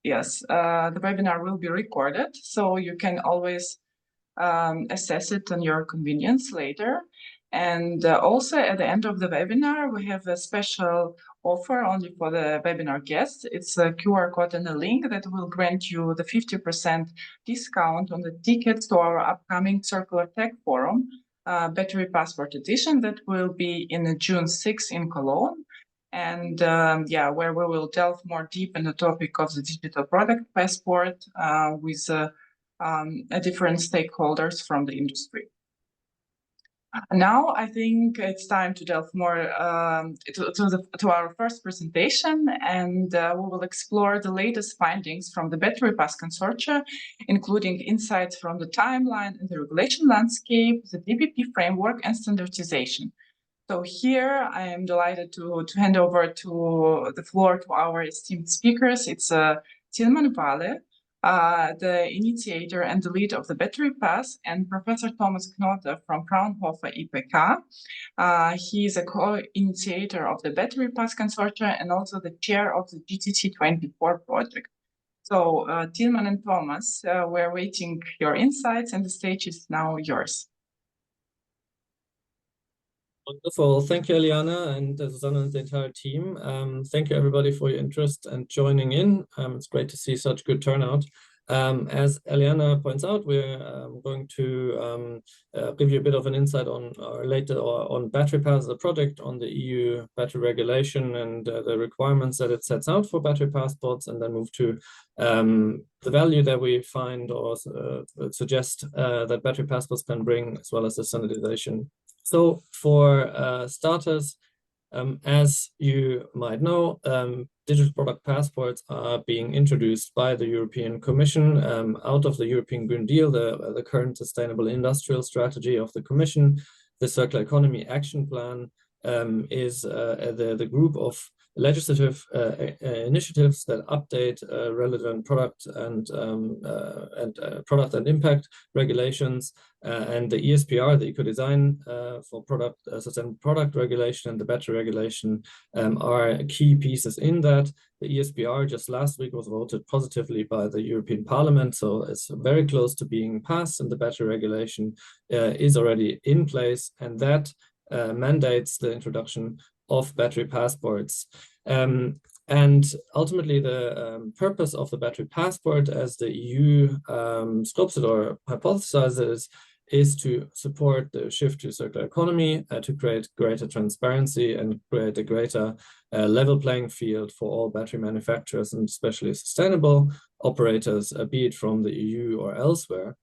Yes, the webinar will be recorded, so you can always assess it on your convenience later. And also at the end of the webinar, we have a special offer only for the webinar guests. It's a QR code and a link that will grant you the 50% discount on the tickets to our upcoming CircularTech forum, Battery Passport Edition, that will be in June 6 in Cologne. And where we will delve more deep in the topic of the digital product passport with different stakeholders from the industry. Now, I think it's time to delve more to our first presentation, and we will explore the latest findings from the Battery Pass Consortia, including insights from the timeline and the regulation landscape, the DBP framework, and standardization. So here I am delighted to hand over the floor to our esteemed speakers. It's Tilman Vale, the initiator and the lead of the Battery Pass, and Professor Thomas Knote from Fraunhofer IPK. He is a co-initiator of the Battery Pass Consortia and also the chair of the GTT24 project. So Tilman and Thomas, we're waiting your insights, and the stage is now yours. Wonderful. Thank you, Eliana, and Susanna and the entire team. Thank you, everybody, for your interest and joining in. It's great to see such good turnout. As Eliana points out, we're going to give you a bit of an insight on on Battery Pass, the project, on the EU battery regulation and the requirements that it sets out for battery passports, and then move to the value that we find or suggest that battery passports can bring, as well as the standardization. So for starters, as you might know, digital product passports are being introduced by the European Commission out of the European Green Deal, the current sustainable industrial strategy of the Commission. The Circular Economy Action Plan is the group of legislative initiatives that update relevant product and impact regulations, and the ESPR, the Eco Design for Product Sustainable Product Regulation, and the Battery Regulation are key pieces in that. The ESPR just last week was voted positively by the European Parliament, so it's very close to being passed, and the Battery Regulation is already in place, and that mandates the introduction of battery passports. And ultimately, the purpose of the battery passport, as the EU scopes it or hypothesizes, is to support the shift to circular economy, to create greater transparency and create a greater level playing field for all battery manufacturers, and especially sustainable operators, be it from the EU or elsewhere.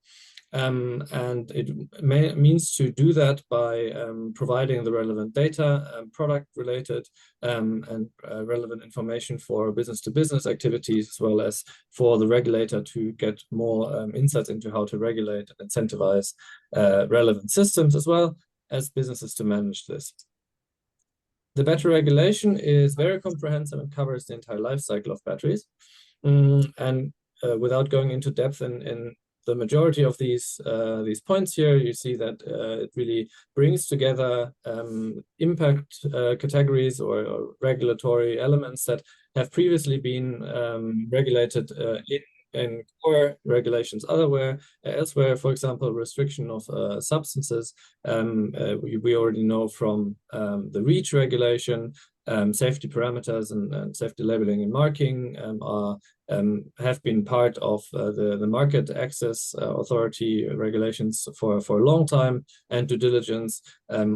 And it means to do that by providing the relevant data, product-related and relevant information for business-to-business activities, as well as for the regulator to get more insights into how to regulate and incentivize relevant systems, as well as businesses to manage this. The battery regulation is very comprehensive and covers the entire life cycle of batteries. Without going into depth in the majority of these points here, you see that it really brings together impact categories or regulatory elements that have previously been regulated in core regulations elsewhere. For example, restriction of substances. We already know from the REACH regulation. Safety parameters and safety labeling and marking have been part of the market access authority regulations for a long time, and due diligence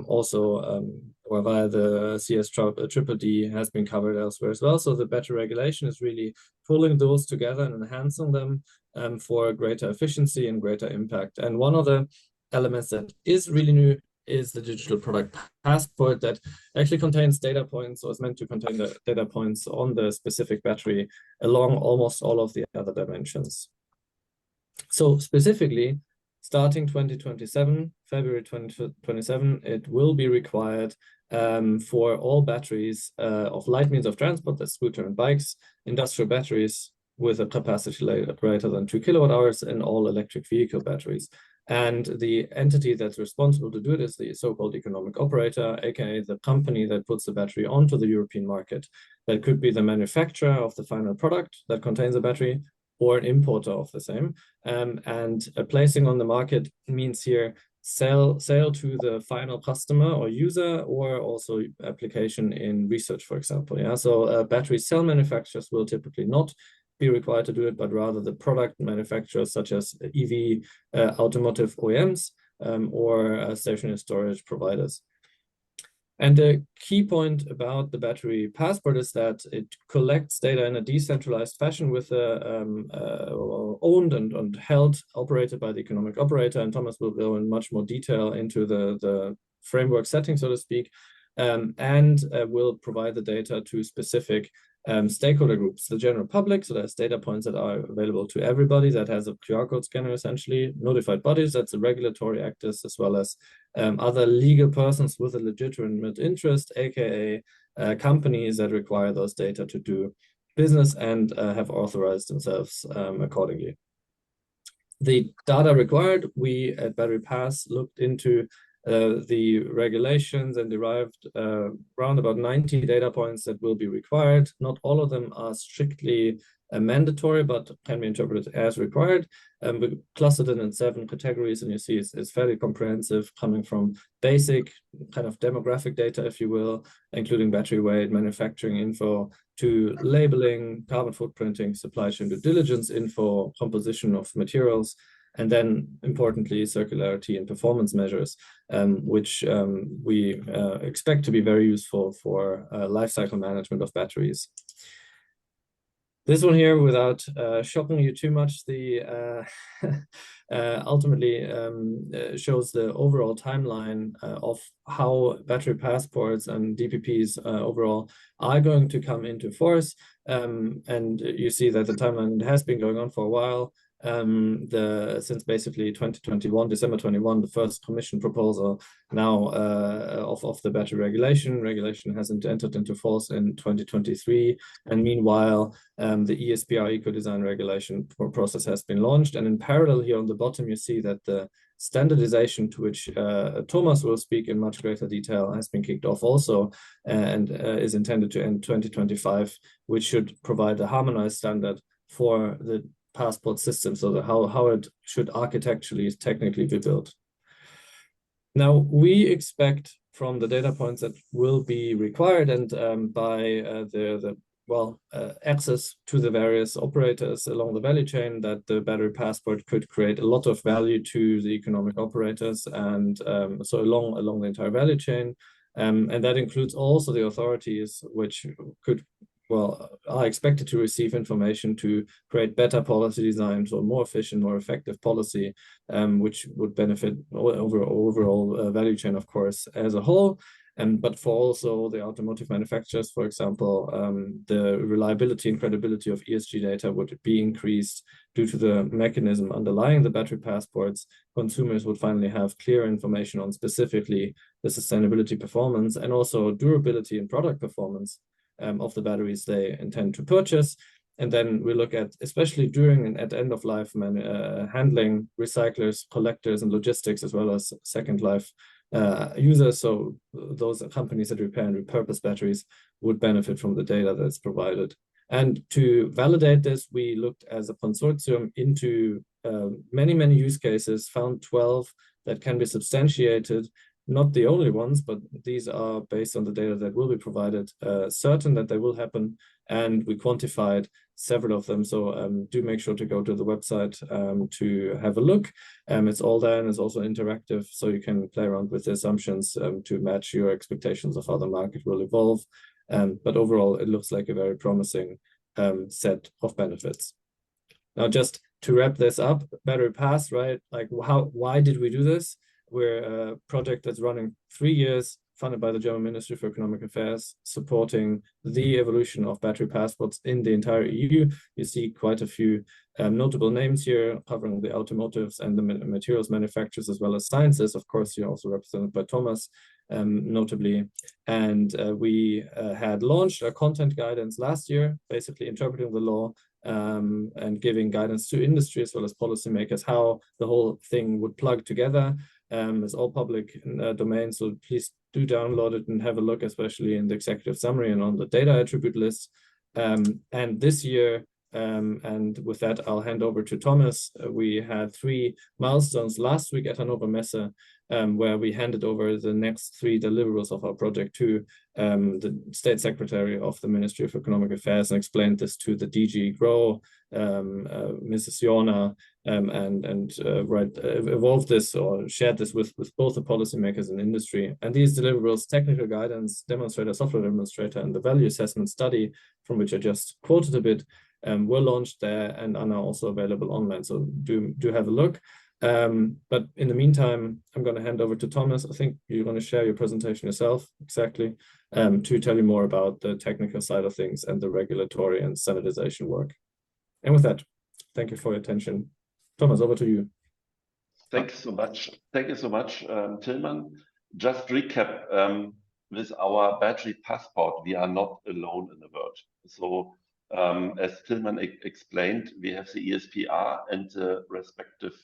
also or via the CSDDD has been covered elsewhere as well. So the battery regulation is really pulling those together and enhancing them for greater efficiency and greater impact. And one of the elements that is really new is the digital product passport, that actually contains data points, or is meant to contain the data points on the specific battery along almost all of the other dimensions. So specifically, starting 2027, February 2027, it will be required for all batteries of light means of transport, that's scooter and bikes, industrial batteries with a capacity greater than 2 kWh, and all electric vehicle batteries. And the entity that's responsible to do it is the so-called economic operator, aka the company that puts the battery onto the European market. That could be the manufacturer of the final product that contains a battery, or an importer of the same. And placing on the market means here sale to the final customer or user, or also application in research, for example. Yeah, so battery cell manufacturers will typically not be required to do it, but rather the product manufacturers such as EV, automotive OEMs, or stationary storage providers. And the key point about the battery passport is that it collects data in a decentralized fashion with owned and held, operated by the economic operator. And Thomas will go in much more detail into the framework setting, so to speak, and will provide the data to specific stakeholder groups, the general public. So there's data points that are available to everybody that has a QR code scanner, essentially, notified bodies, that's the regulatory actors, as well as other legal persons with a legitimate interest, aka companies that require those data to do business and have authorized themselves accordingly. The data required, we at Battery Pass looked into the regulations and derived around about 90 data points that will be required. Not all of them are strictly mandatory, but can be interpreted as required. We clustered it in 7 categories, and you see it's fairly comprehensive, coming from basic kind of demographic data, if you will, including battery weight, manufacturing info, to labeling, carbon footprinting, supply chain due diligence info, composition of materials, and then importantly, circularity and performance measures, which we expect to be very useful for lifecycle management of batteries. This one here, without shocking you too much, the ultimately shows the overall timeline of how battery passports and DPPs overall are going to come into force. And you see that the timeline has been going on for a while. Since basically 2021, December 21, the first commission proposal now of the battery regulation hasn't entered into force in 2023. And meanwhile, the ESPR eco-design regulation process has been launched. And in parallel here on the bottom, you see that the standardization, to which Thomas will speak in much greater detail, has been kicked off also, and is intended to end 2025, which should provide a harmonized standard for the passport system, so that how it should architecturally, technically be built. Now, we expect from the data points that will be required and by the access to the various operators along the value chain, that the battery passport could create a lot of value to the economic operators, and so along the entire value chain. And that includes also the authorities, which are expected to receive information to create better policy designs or more efficient, more effective policy, which would benefit overall value chain, of course, as a whole. But for also the automotive manufacturers, for example, the reliability and credibility of ESG data would be increased due to the mechanism underlying the battery passports. Consumers would finally have clear information on specifically the sustainability performance and also durability and product performance of the batteries they intend to purchase. And then we look at, especially during and at end of life handling, recyclers, collectors, and logistics, as well as second life users. So those companies that repair and repurpose batteries would benefit from the data that's provided. And to validate this, we looked as a consortium into many use cases, found 12 that can be substantiated. Not the only ones, but these are based on the data that will be provided, certain that they will happen, and we quantified several of them. So do make sure to go to the website to have a look. It's all there, and it's also interactive, so you can play around with the assumptions to match your expectations of how the market will evolve. But overall, it looks like a very promising set of benefits. Now, just to wrap this up, Battery Pass, right? Like, why did we do this? We're a project that's running 3 years, funded by the German Ministry for Economic Affairs, supporting the evolution of battery passports in the entire EU. You see quite a few notable names here, covering the automotives and the materials manufacturers, as well as sciences. Of course, you're also represented by Thomas, notably. And we had launched a content guidance last year, basically interpreting the law and giving guidance to industry as well as policymakers how the whole thing would plug together. It's all public domain, so please do download it and have a look, especially in the executive summary and on the data attribute list. And this year, and with that, I'll hand over to Thomas. We had 3 milestones last week at Hannover Messe, where we handed over the next 3 deliverables of our project to the State Secretary of the Ministry of Economic Affairs, and explained this to the DG GROW, Mrs. Jorna, and evolved this or shared this with both the policymakers and industry. And these deliverables, technical guidance, demonstrator, software demonstrator, and the value assessment study, from which I just quoted a bit, were launched there and are now also available online. So do have a look. But in the meantime, I'm going to hand over to Thomas. I think you're going to share your presentation yourself, exactly, to tell you more about the technical side of things and the regulatory and standardization work. And with that, thank you for your attention. Thomas, over to you. Thank you so much. Thank you so much, Tilman. Just recap, with our battery passport, we are not alone in the world. So as Tilman explained, we have the ESPR and the respective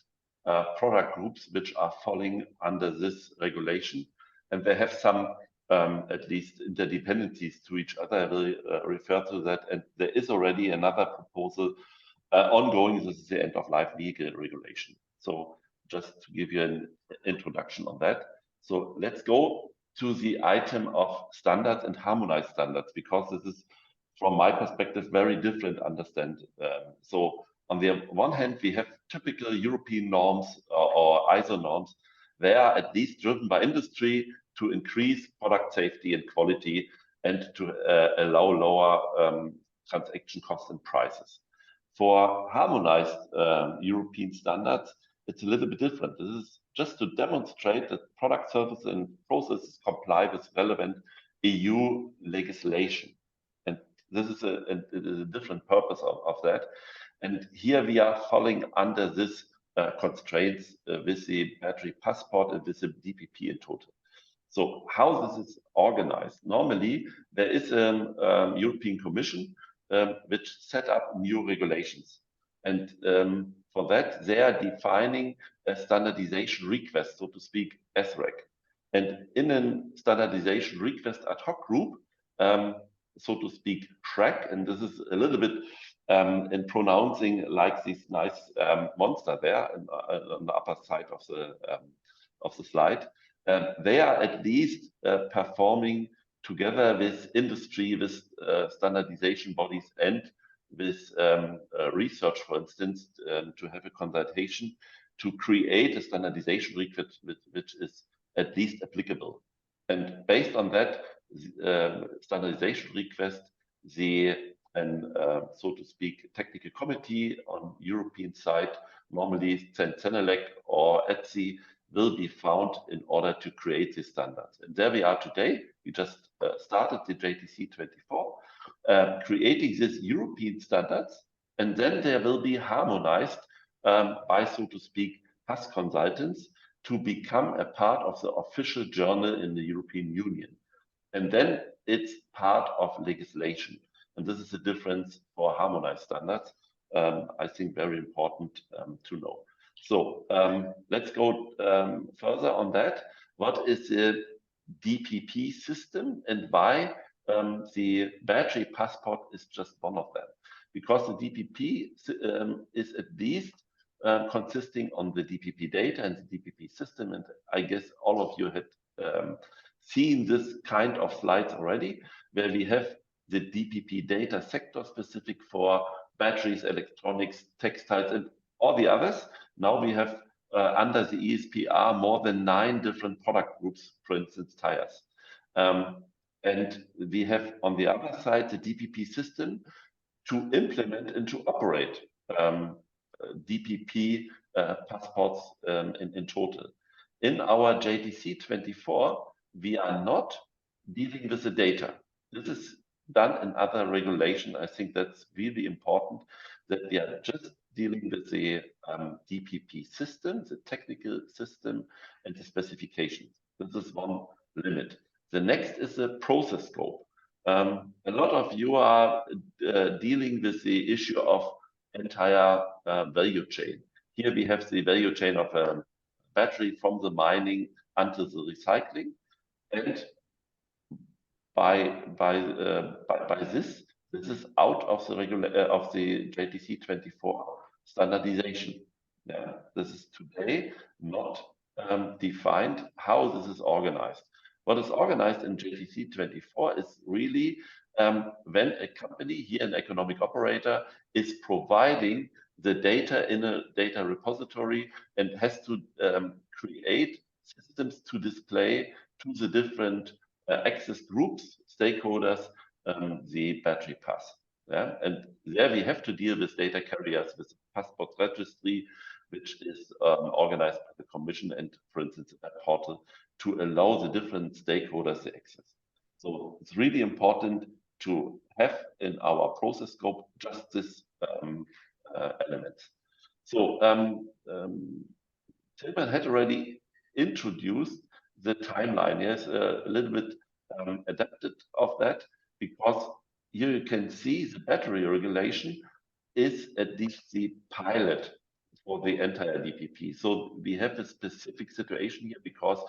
product groups which are falling under this regulation, and they have some at least interdependencies to each other. I will refer to that, and there is already another proposal ongoing. This is the end-of-life vehicle regulation. So just to give you an introduction on that. So let's go to the item of standards and harmonized standards, because this is, from my perspective, very different understand. So on the one hand, we have typical European norms or ISO norms. They are at least driven by industry to increase product safety and quality and to allow lower transaction costs and prices. For harmonized European standards, it's a little bit different. This is just to demonstrate that product, services, and processes comply with relevant EU legislation. And this is a different purpose of that. And here we are falling under this constraints with the battery passport and with the DPP in total. So how this is organized? Normally, there is a European Commission which set up new regulations. And for that, they are defining a standardization request, so to speak, SREC. And in a standardization request ad hoc group, so to speak, track, and this is a little bit in pronouncing like this nice monster there on the upper side of the slide. They are at least performing together with industry, with standardization bodies, and with research, for instance, to have a consultation to create a standardization request which is at least applicable. And based on that standardization request, so to speak, technical committee on European side, normally CENELEC or ETSI, will be found in order to create these standards. And there we are today. We just started the JTC 24, creating these European standards, and then there will be harmonized by, so to speak, HAS consultants to become a part of the official journal in the European Union. And then it's part of legislation. And this is the difference for harmonized standards. I think very important to know. So let's go further on that. What is the DPP system and why the battery passport is just one of them? Because the DPP is at least consisting on the DPP data and the DPP system. And I guess all of you had seen this kind of slides already, where we have the DPP data sector specific for batteries, electronics, textiles, and all the others. Now we have under the ESPR more than 9 different product groups, for instance, tires. And we have on the other side the DPP system to implement and to operate DPP passports in total. In our JTC 24, we are not dealing with the data. This is done in other regulation. I think that's really important, that we are just dealing with the DPP system, the technical system, and the specifications. This is one limit. The next is the process scope. A lot of you are dealing with the issue of entire value chain. Here we have the value chain of a battery from the mining until the recycling, and by this is out of the JTC 24 standardization. Yeah, this is today not defined how this is organized. What is organized in JTC 24 is really when a company, here an economic operator, is providing the data in a data repository and has to create systems to display to the different access groups, stakeholders, the battery pass. Yeah? And there we have to deal with data carriers, with the passport registry, which is organized by the Commission and, for instance, a portal to allow the different stakeholders the access. So it's really important to have in our process scope just this elements. So Tilman had already introduced the timeline. Yes, a little bit adapted of that, because here you can see the battery regulation is at least the pilot for the entire DPP. So we have a specific situation here because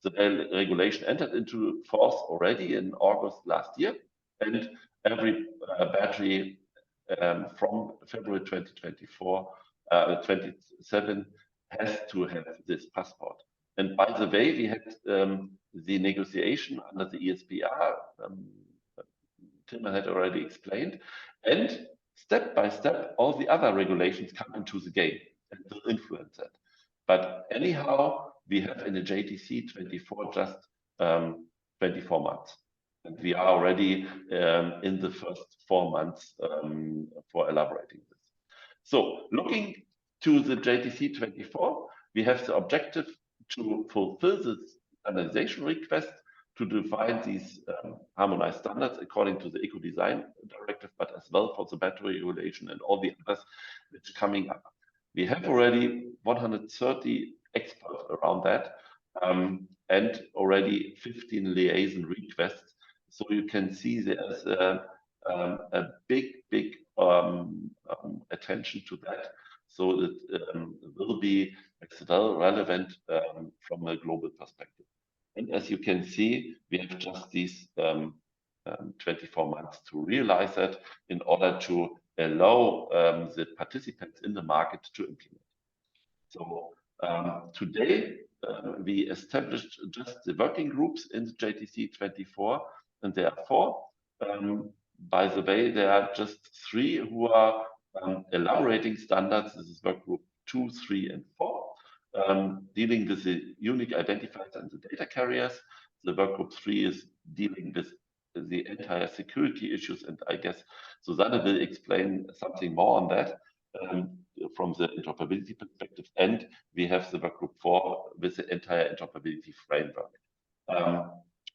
the regulation entered into force already in August last year, and every battery from February 2024, 27 has to have this passport. And by the way, we had the negotiation under the ESPR, Tilman had already explained, and step by step, all the other regulations come into the game and will influence that. But anyhow, we have in the JTC 24 just 24 months. And we are already in the first 4 months for elaborating this. So looking to the JTC 24, we have the objective to fulfill the standardization request to define these harmonized standards according to the Eco-Design Directive, but as well for the battery regulation and all the others which coming up. We have already 130 experts around that and already 15 liaison requests. So you can see there's a big attention to that. So it will be well relevant from a global perspective. And as you can see, we have just these 24 months to realize that in order to allow the participants in the market to implement. So today, we established just the working groups in the JTC 24, and there are 4. By the way, there are just 3 who are elaborating standards. This is work group 2, 3, and 4. Dealing with the unique identifiers and the data carriers. The work group 3 is dealing with the entire security issues, and I guess Susanne will explain something more on that from the interoperability perspective. And we have the work group 4 with the entire interoperability framework.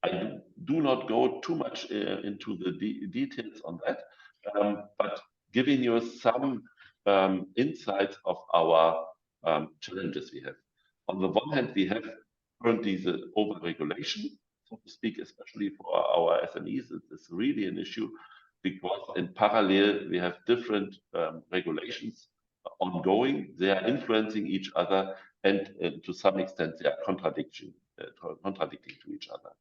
I do not go too much into the details on that, but giving you some insights of our challenges we have. On the one hand, we have currently the over-regulation, so to speak, especially for our SMEs. It's really an issue because in parallel, we have different regulations ongoing. They are influencing each other, and to some extent, they are contradicting to each other.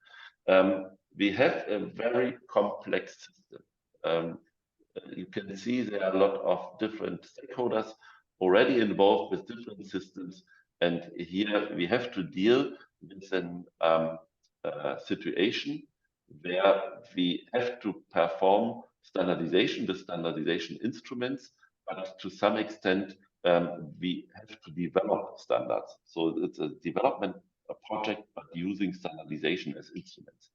We have a very complex system. You can see there are a lot of different stakeholders already involved with different systems. And here we have to deal with a situation where we have to perform standardization with standardization instruments, but to some extent, we have to develop standards. So it's a development project, but using standardization as instruments.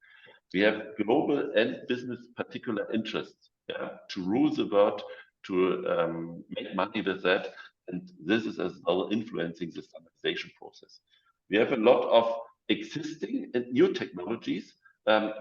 We have global and business particular interests to rule the world, to make money with that. And this is as well influencing the standardization process. We have a lot of existing and new technologies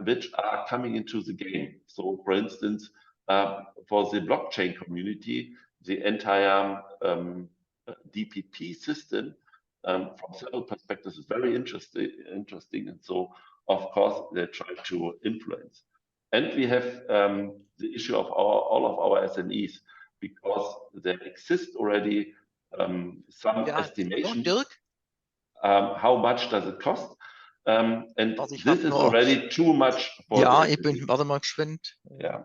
which are coming into the game. So for instance, for the blockchain community, the entire DPP system from several perspectives is very interesting. And so, of course, they try to influence. And we have the issue of all of our SMEs, because there exist already some estimations. How much does it cost? And this is already too much for warte mal geschwind. Yeah,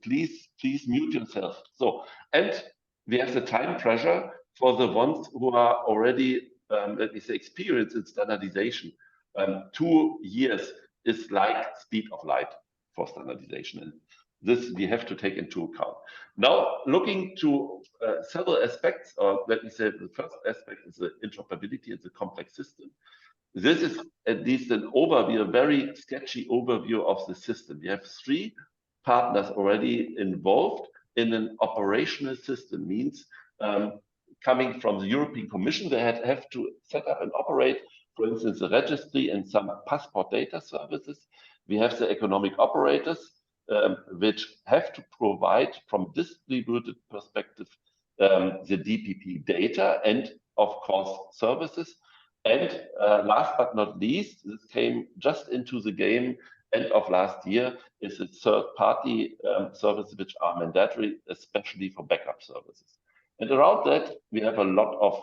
please mute yourself. So, and we have the time pressure for the ones who are already, let me say, experienced in standardization. 2 years is like speed of light for standardization, and this we have to take into account. Now, looking to several aspects, or let me say, the first aspect is the interoperability. It's a complex system. This is at least an overview, a very sketchy overview of the system. We have 3 partners already involved in an operational system, means coming from the European Commission, they have to set up and operate, for instance, a registry and some passport data services. We have the economic operators, which have to provide from distributed perspective the DPP data and of course services. And last but not least, this came just into the game end of last year, is a third-party services which are mandatory, especially for backup services. And around that, we have a lot of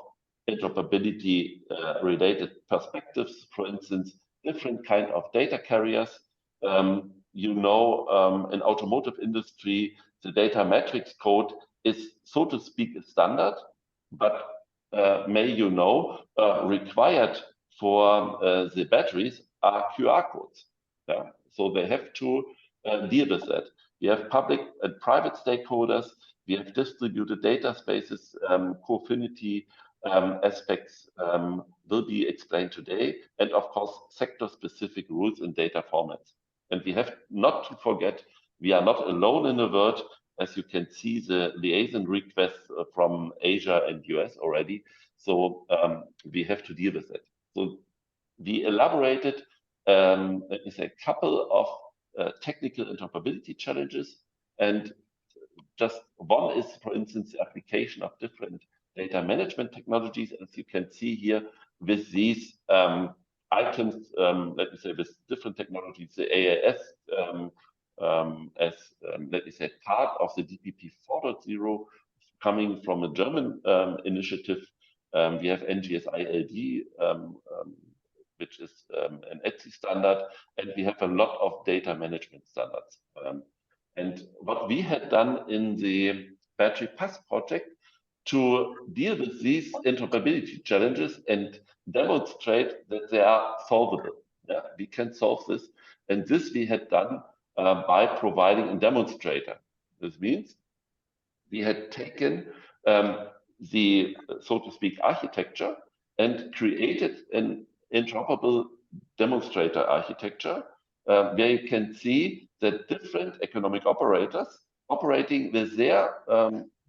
interoperability related perspectives. For instance, different kind of data carriers. You know, in automotive industry, the data matrix code is, so to speak, a standard, but may you know, required for the batteries are QR codes. Yeah? So they have to deal with that. We have public and private stakeholders. We have distributed data spaces, co-affinity aspects will be explained today, and of course, sector-specific rules and data formats. And we have not to forget, we are not alone in the world. As you can see, the liaison requests from Asia and US already. So we have to deal with it. So we elaborated, let me say, a couple of technical interoperability challenges. And just one is, for instance, the application of different data management technologies. As you can see here with these items, let me say, with different technologies, the AAS, as let me say, part of the DPP 4.0 coming from a German initiative. We have NGSI-LD, which is an ETSI standard, and we have a lot of data management standards. And what we had done in the Battery Pass project to deal with these interoperability challenges and demonstrate that they are solvable. Yeah, we can solve this. And this we had done by providing a demonstrator. This means we had taken the, so to speak, architecture and created an interoperable demonstrator architecture where you can see that different economic operators operating with their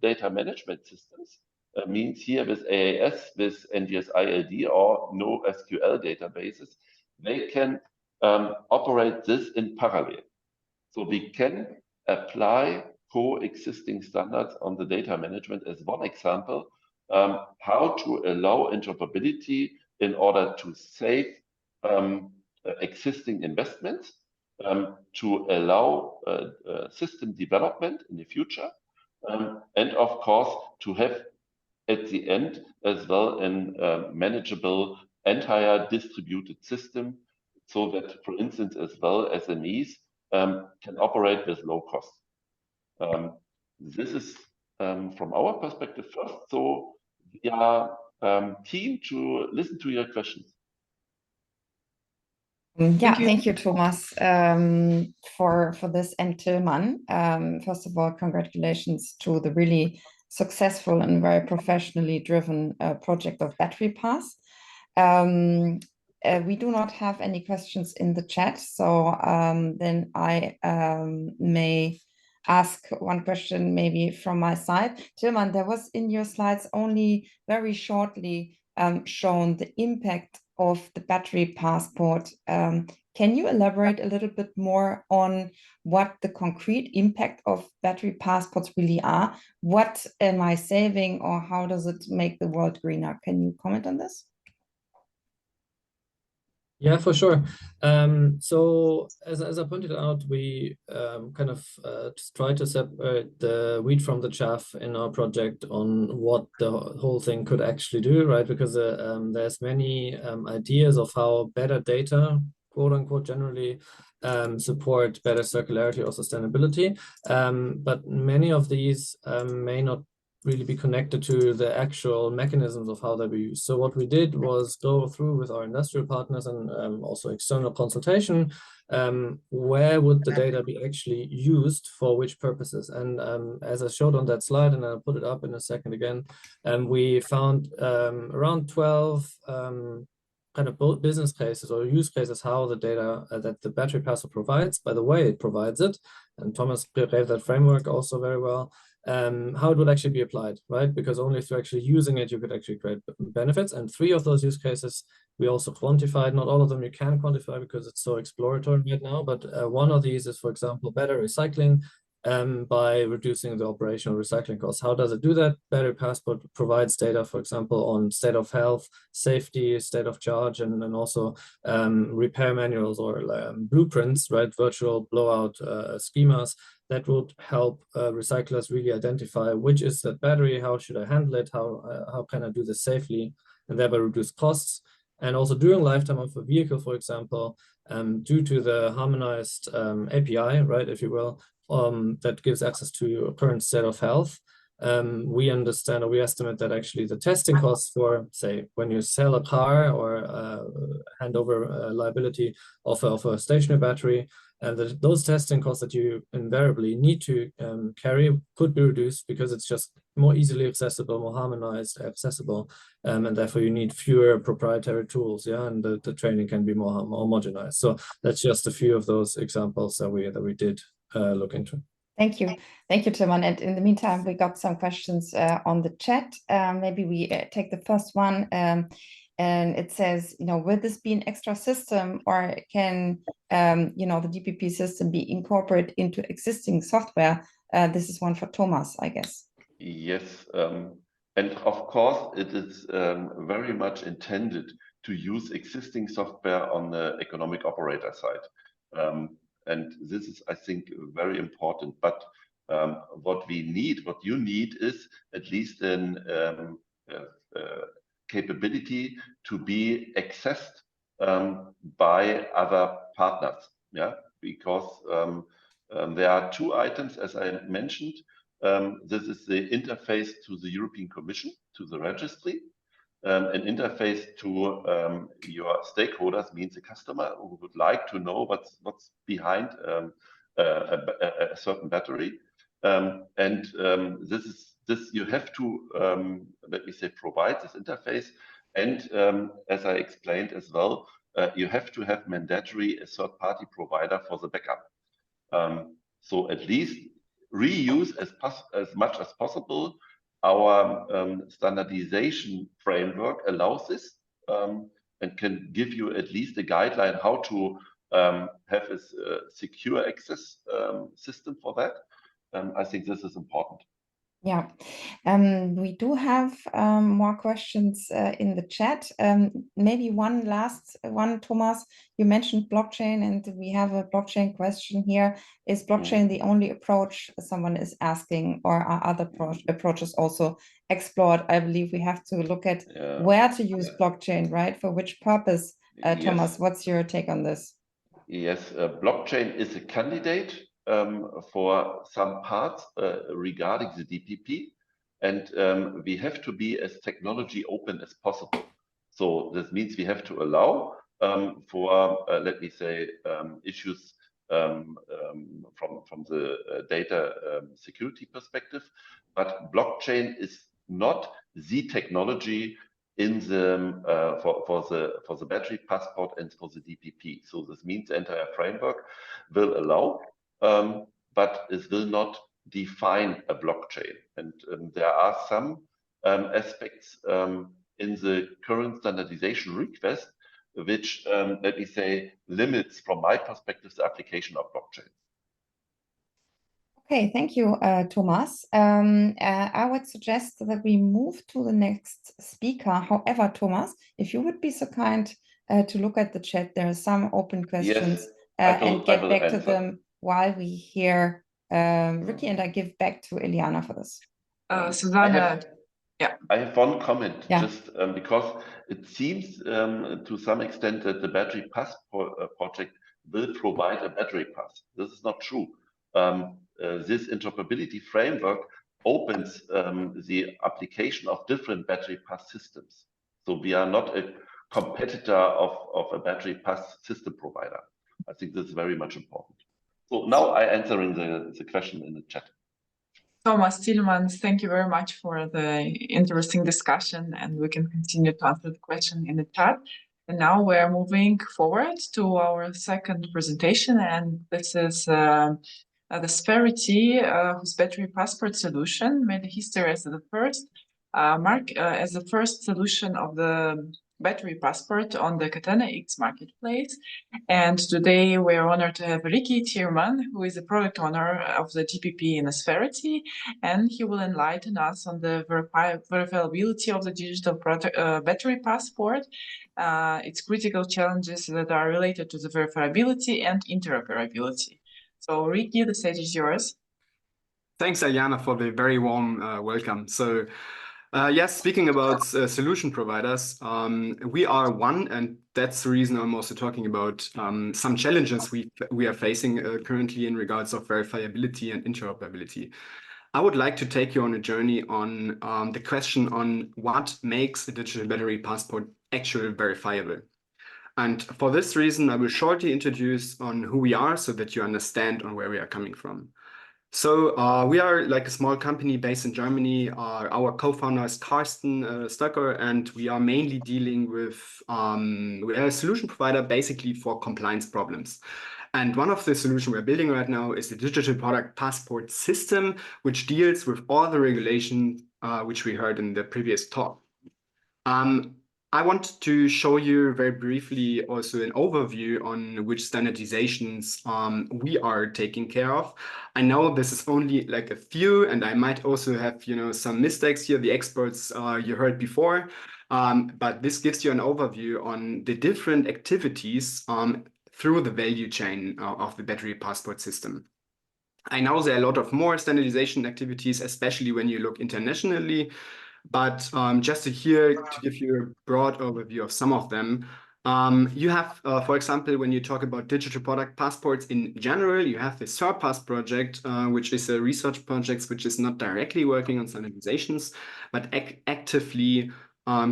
data management systems, means here with AAS, with NGSI-LD or NoSQL databases, they can operate this in parallel. So we can apply coexisting standards on the data management as one example, how to allow interoperability in order to save existing investments, to allow system development in the future, and of course to have at the end as well a manageable entire distributed system, so that, for instance, as well as SMEs can operate with low cost. This is from our perspective first, so we are keen to listen to your questions. Yeah, thank you, Thomas, for this, and Tilman. First of all, congratulations to the really successful and very professionally driven project of Battery Pass. We do not have any questions in the chat, so then I may ask one question maybe from my side. Tilman, there was in your slides only very shortly shown the impact of the battery passport. Can you elaborate a little bit more on what the concrete impact of battery passports really are? What am I saving, or how does it make the world greener? Can you comment on this? Yeah, for sure. So as I pointed out, we kind of try to separate the wheat from the chaff in our project on what the whole thing could actually do, right? Because there's many ideas of how better data, quote unquote, generally support better circularity or sustainability. But many of these may not really be connected to the actual mechanisms of how they be used. So what we did was go through with our industrial partners and also external consultation, where would the data be actually used for which purposes? And as I showed on that slide, and I'll put it up in a second again, we found around 12 kind of both business cases or use cases, how the data that the battery passport provides, by the way it provides it, and Thomas gave that framework also very well, how it would actually be applied, right? Because only if you're actually using it, you could actually create benefits. And 3 of those use cases we also quantified. Not all of them you can quantify because it's so exploratory right now, but one of these is, for example, better recycling by reducing the operational recycling costs. How does it do that? Battery Passport provides data, for example, on state of health, safety, state of charge, and then also repair manuals or blueprints, right? Virtual blowout schemas that would help recyclers really identify which is that battery, how should I handle it, how can I do this safely, and thereby reduce costs. And also during lifetime of a vehicle, for example, due to the harmonized API, right, if you will, that gives access to your current state of health, we understand or we estimate that actually the testing costs for, say, when you sell a car or hand over liability of a stationary battery, and those testing costs that you invariably need to carry could be reduced because it's just more easily accessible, more harmonized, accessible, and therefore you need fewer proprietary tools, yeah, and the training can be more homogenized. So that's just a few of those examples that we did look into. Thank you, Tilman. And in the meantime, we got some questions on the chat. Maybe we take the first one. And it says, will this be an extra system, or can, the DPP system be incorporated into existing software? This is one for Thomas, I guess. Yes, and of course, it is very much intended to use existing software on the economic operator side. And this is, I think, very important. But what you need is at least an capability to be accessed by other partners. Yeah, because there are 2 items, as I mentioned. This is the interface to the European Commission, to the registry. An interface to your stakeholders means a customer who would like to know what's behind a certain battery. This you have to, let me say, provide this interface. And as I explained as well, you have to have mandatory a third-party provider for the backup. So at least reuse as much as possible. Our standardization framework allows this and can give you at least a guideline how to have a secure access system for that. I think this is important. Yeah, we do have more questions in the chat. Maybe one last one, Thomas. You mentioned blockchain, and we have a blockchain question here. Is blockchain the only approach someone is asking, or are other approaches also explored? I believe we have to look at where to use blockchain, right? For which purpose? Thomas, Yes. what's your take on this? Yes, blockchain is a candidate for some parts regarding the DPP, and we have to be as technology open as possible. So this means we have to allow for, let me say, issues from the data security perspective, but blockchain is not the technology in the for the battery passport and for the DPP. So this means the entire framework will allow, but it will not define a blockchain. And there are some aspects in the current standardization request which, let me say, limits, from my perspective, the application of blockchain. Okay, thank you, Thomas. I would suggest that we move to the next speaker. However, Thomas, if you would be so kind to look at the chat. There are some open questions Yes, and get will back to answer them while we hear Ricky, and I give back to Eliana for this. Susanna, I have one comment, Yeah. just because it seems to some extent that the battery pass project will provide a battery pass. This is not true. This interoperability framework opens the application of different battery pass systems. So we are not a competitor of a battery pass system provider. I think this is very much important. So now I answering the question in the chat. Thomas Tielemans, thank you very much for the interesting discussion, and we can continue to answer the question in the chat. And now we're moving forward to our second presentation, and this is the Spherity, whose battery passport solution made history as the first solution of the battery passport on the Katana X marketplace. And today we are honored to have Ricky Tierman, who is the product owner of the GPP in Spherity, and he will enlighten us on the verifiability of the digital battery passport, its critical challenges that are related to the verifiability and interoperability. So Ricky, the stage is yours. Thanks, Ayana, for the very warm welcome. So yes, speaking about solution providers, we are one, and that's the reason I'm also talking about some challenges we are facing currently in regards of verifiability and interoperability. I would like to take you on a journey on the question on what makes a digital battery passport actually verifiable. And for this reason, I will shortly introduce on who we are so that you understand on where we are coming from. So we are like a small company based in Germany. Our co-founder is Carsten Stöcker, and we are mainly dealing with, we are a solution provider basically for compliance problems. And one of the solutions we're building right now is the digital product passport system, which deals with all the regulation which we heard in the previous talk. I want to show you very briefly also an overview on which standardizations we are taking care of. I know this is only like a few, and I might also have, some mistakes here. The experts you heard before, but this gives you an overview on the different activities through the value chain of the battery passport system. I know there are a lot of more standardization activities, especially when you look internationally. But just to give you a broad overview of some of them, you have, for example, when you talk about digital product passports in general, you have the SURPass project, which is a research project which is not directly working on standardizations, but actively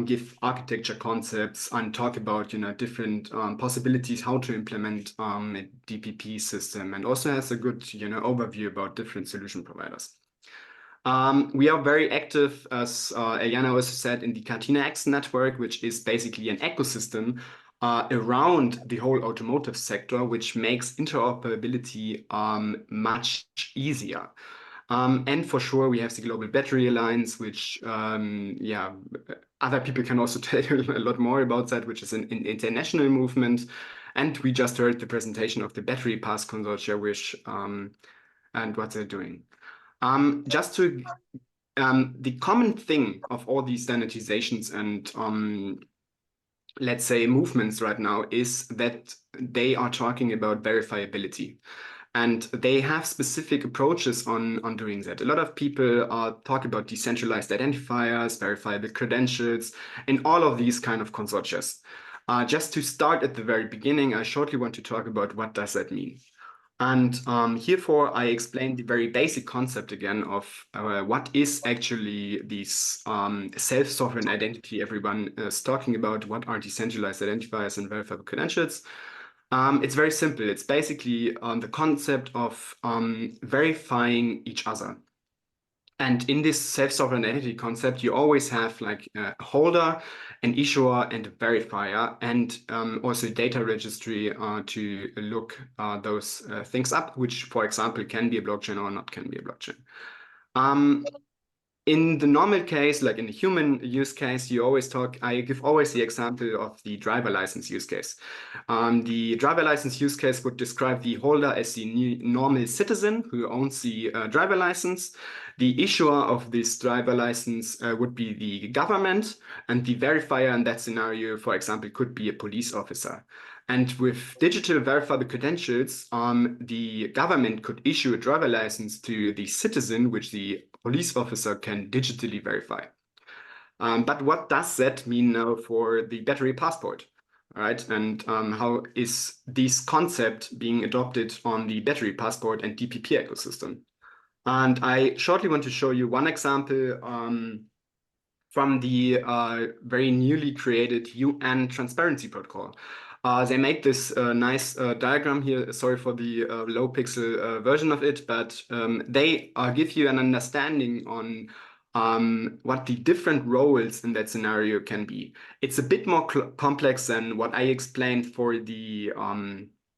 give architecture concepts and talk about different possibilities how to implement a DPP system, and also has a good overview about different solution providers. We are very active, as Ayana also said, in the Catena X network, which is basically an ecosystem around the whole automotive sector, which makes interoperability much easier. And for sure, we have the Global Battery Alliance, which, other people can also tell you a lot more about that, which is an international movement. And we just heard the presentation of the Battery Pass Consortia, which and what they're doing. The common thing of all these standardizations and let's say movements right now is that they are talking about verifiability. And they have specific approaches on doing that. A lot of people talk about decentralized identifiers, verifiable credentials, and all of these kind of consortia. Just to start at the very beginning, I shortly want to talk about what does that mean. And herefore, I explained the very basic concept again of what is actually this self-sovereign identity everyone is talking about. What are decentralized identifiers and verifiable credentials? It's very simple. It's basically the concept of verifying each other. And in this self-sovereign identity concept, you always have like a holder, an issuer, and a verifier, and also data registry to look those things up, which, for example, can be a blockchain or not can be a blockchain. In the normal case, like in the human use case, I give always the example of the driver license use case. The driver license use case would describe the holder as the normal citizen who owns the driver license. The issuer of this driver license would be the government, and the verifier in that scenario, for example, could be a police officer. And with digital verifiable credentials, the government could issue a driver license to the citizen, which the police officer can digitally verify. But what does that mean now for the battery passport? All right, and how is this concept being adopted on the battery passport and DPP ecosystem? And I shortly want to show you one example from the very newly created UN Transparency Protocol. They made this nice diagram here. Sorry for the low pixel version of it, but they give you an understanding on what the different roles in that scenario can be. It's a bit more complex than what I explained for the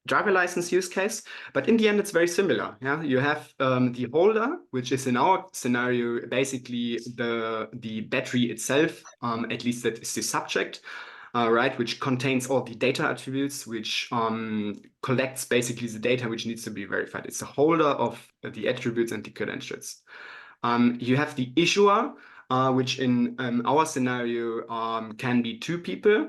driver license use case, but in the end, it's very similar. Yeah, you have the holder, which is in our scenario basically the battery itself. At least that is the subject, right? Which contains all the data attributes, which collects basically the data which needs to be verified. It's a holder of the attributes and the credentials. You have the issuer, which in our scenario can be two people.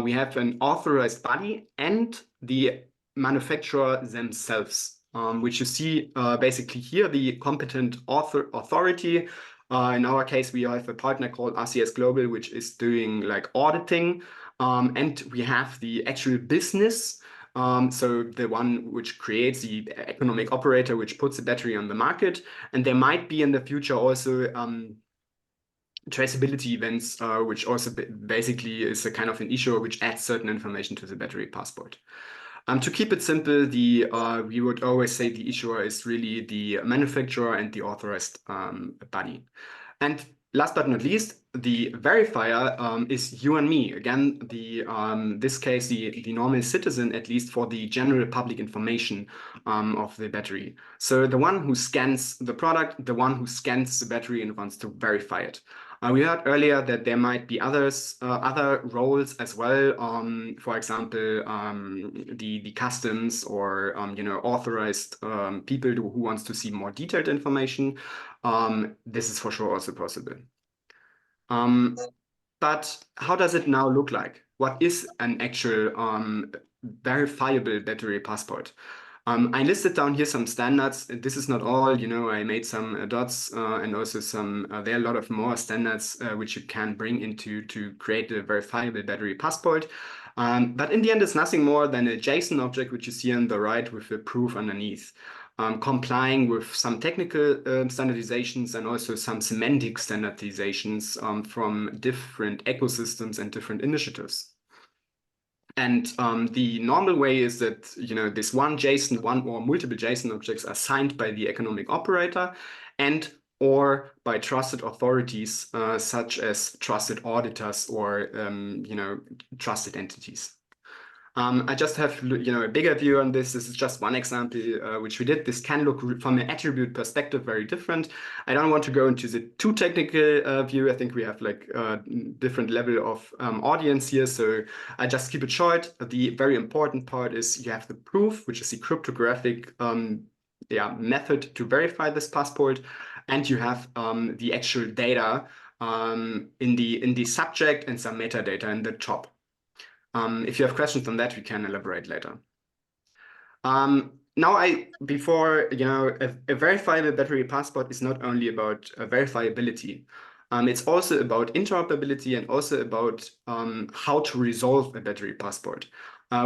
We have an authorized body and the manufacturer themselves, which you see basically here, the competent authority. In our case, we have a partner called RCS Global, which is doing like auditing, and we have the actual business. So the one which creates the economic operator, which puts the battery on the market. And there might be in the future also traceability events, which also basically is a kind of an issue which adds certain information to the battery passport. To keep it simple, we would always say the issuer is really the manufacturer and the authorized body. And last but not least, the verifier is you and me. Again, this case, the normal citizen, at least for the general public information of the battery. So the one who scans the product, the one who scans the battery and wants to verify it. We heard earlier that there might be other roles as well. For example, the customs or authorized people who wants to see more detailed information. This is for sure also possible. But how does it now look like? What is an actual verifiable battery passport? I listed down here some standards. This is not all, I made some dots and also there are a lot of more standards which you can bring into to create a verifiable battery passport. But in the end, it's nothing more than a JSON object, which you see on the right with a proof underneath. Complying with some technical standardizations and also some semantic standardizations from different ecosystems and different initiatives. And the normal way is that this one JSON, one or multiple JSON objects are signed by the economic operator and or by trusted authorities such as trusted auditors or trusted entities. I just have a bigger view on this. This is just one example which we did. This can look from an attribute perspective very different. I don't want to go into the too technical view. I think we have like a different level of audience here, so I just keep it short. The very important part is you have the proof, which is the cryptographic method to verify this passport, and you have the actual data in the subject and some metadata in the top. If you have questions on that, we can elaborate later. Now, before a verifiable battery passport is not only about verifiability. It's also about interoperability and also about how to resolve a battery passport.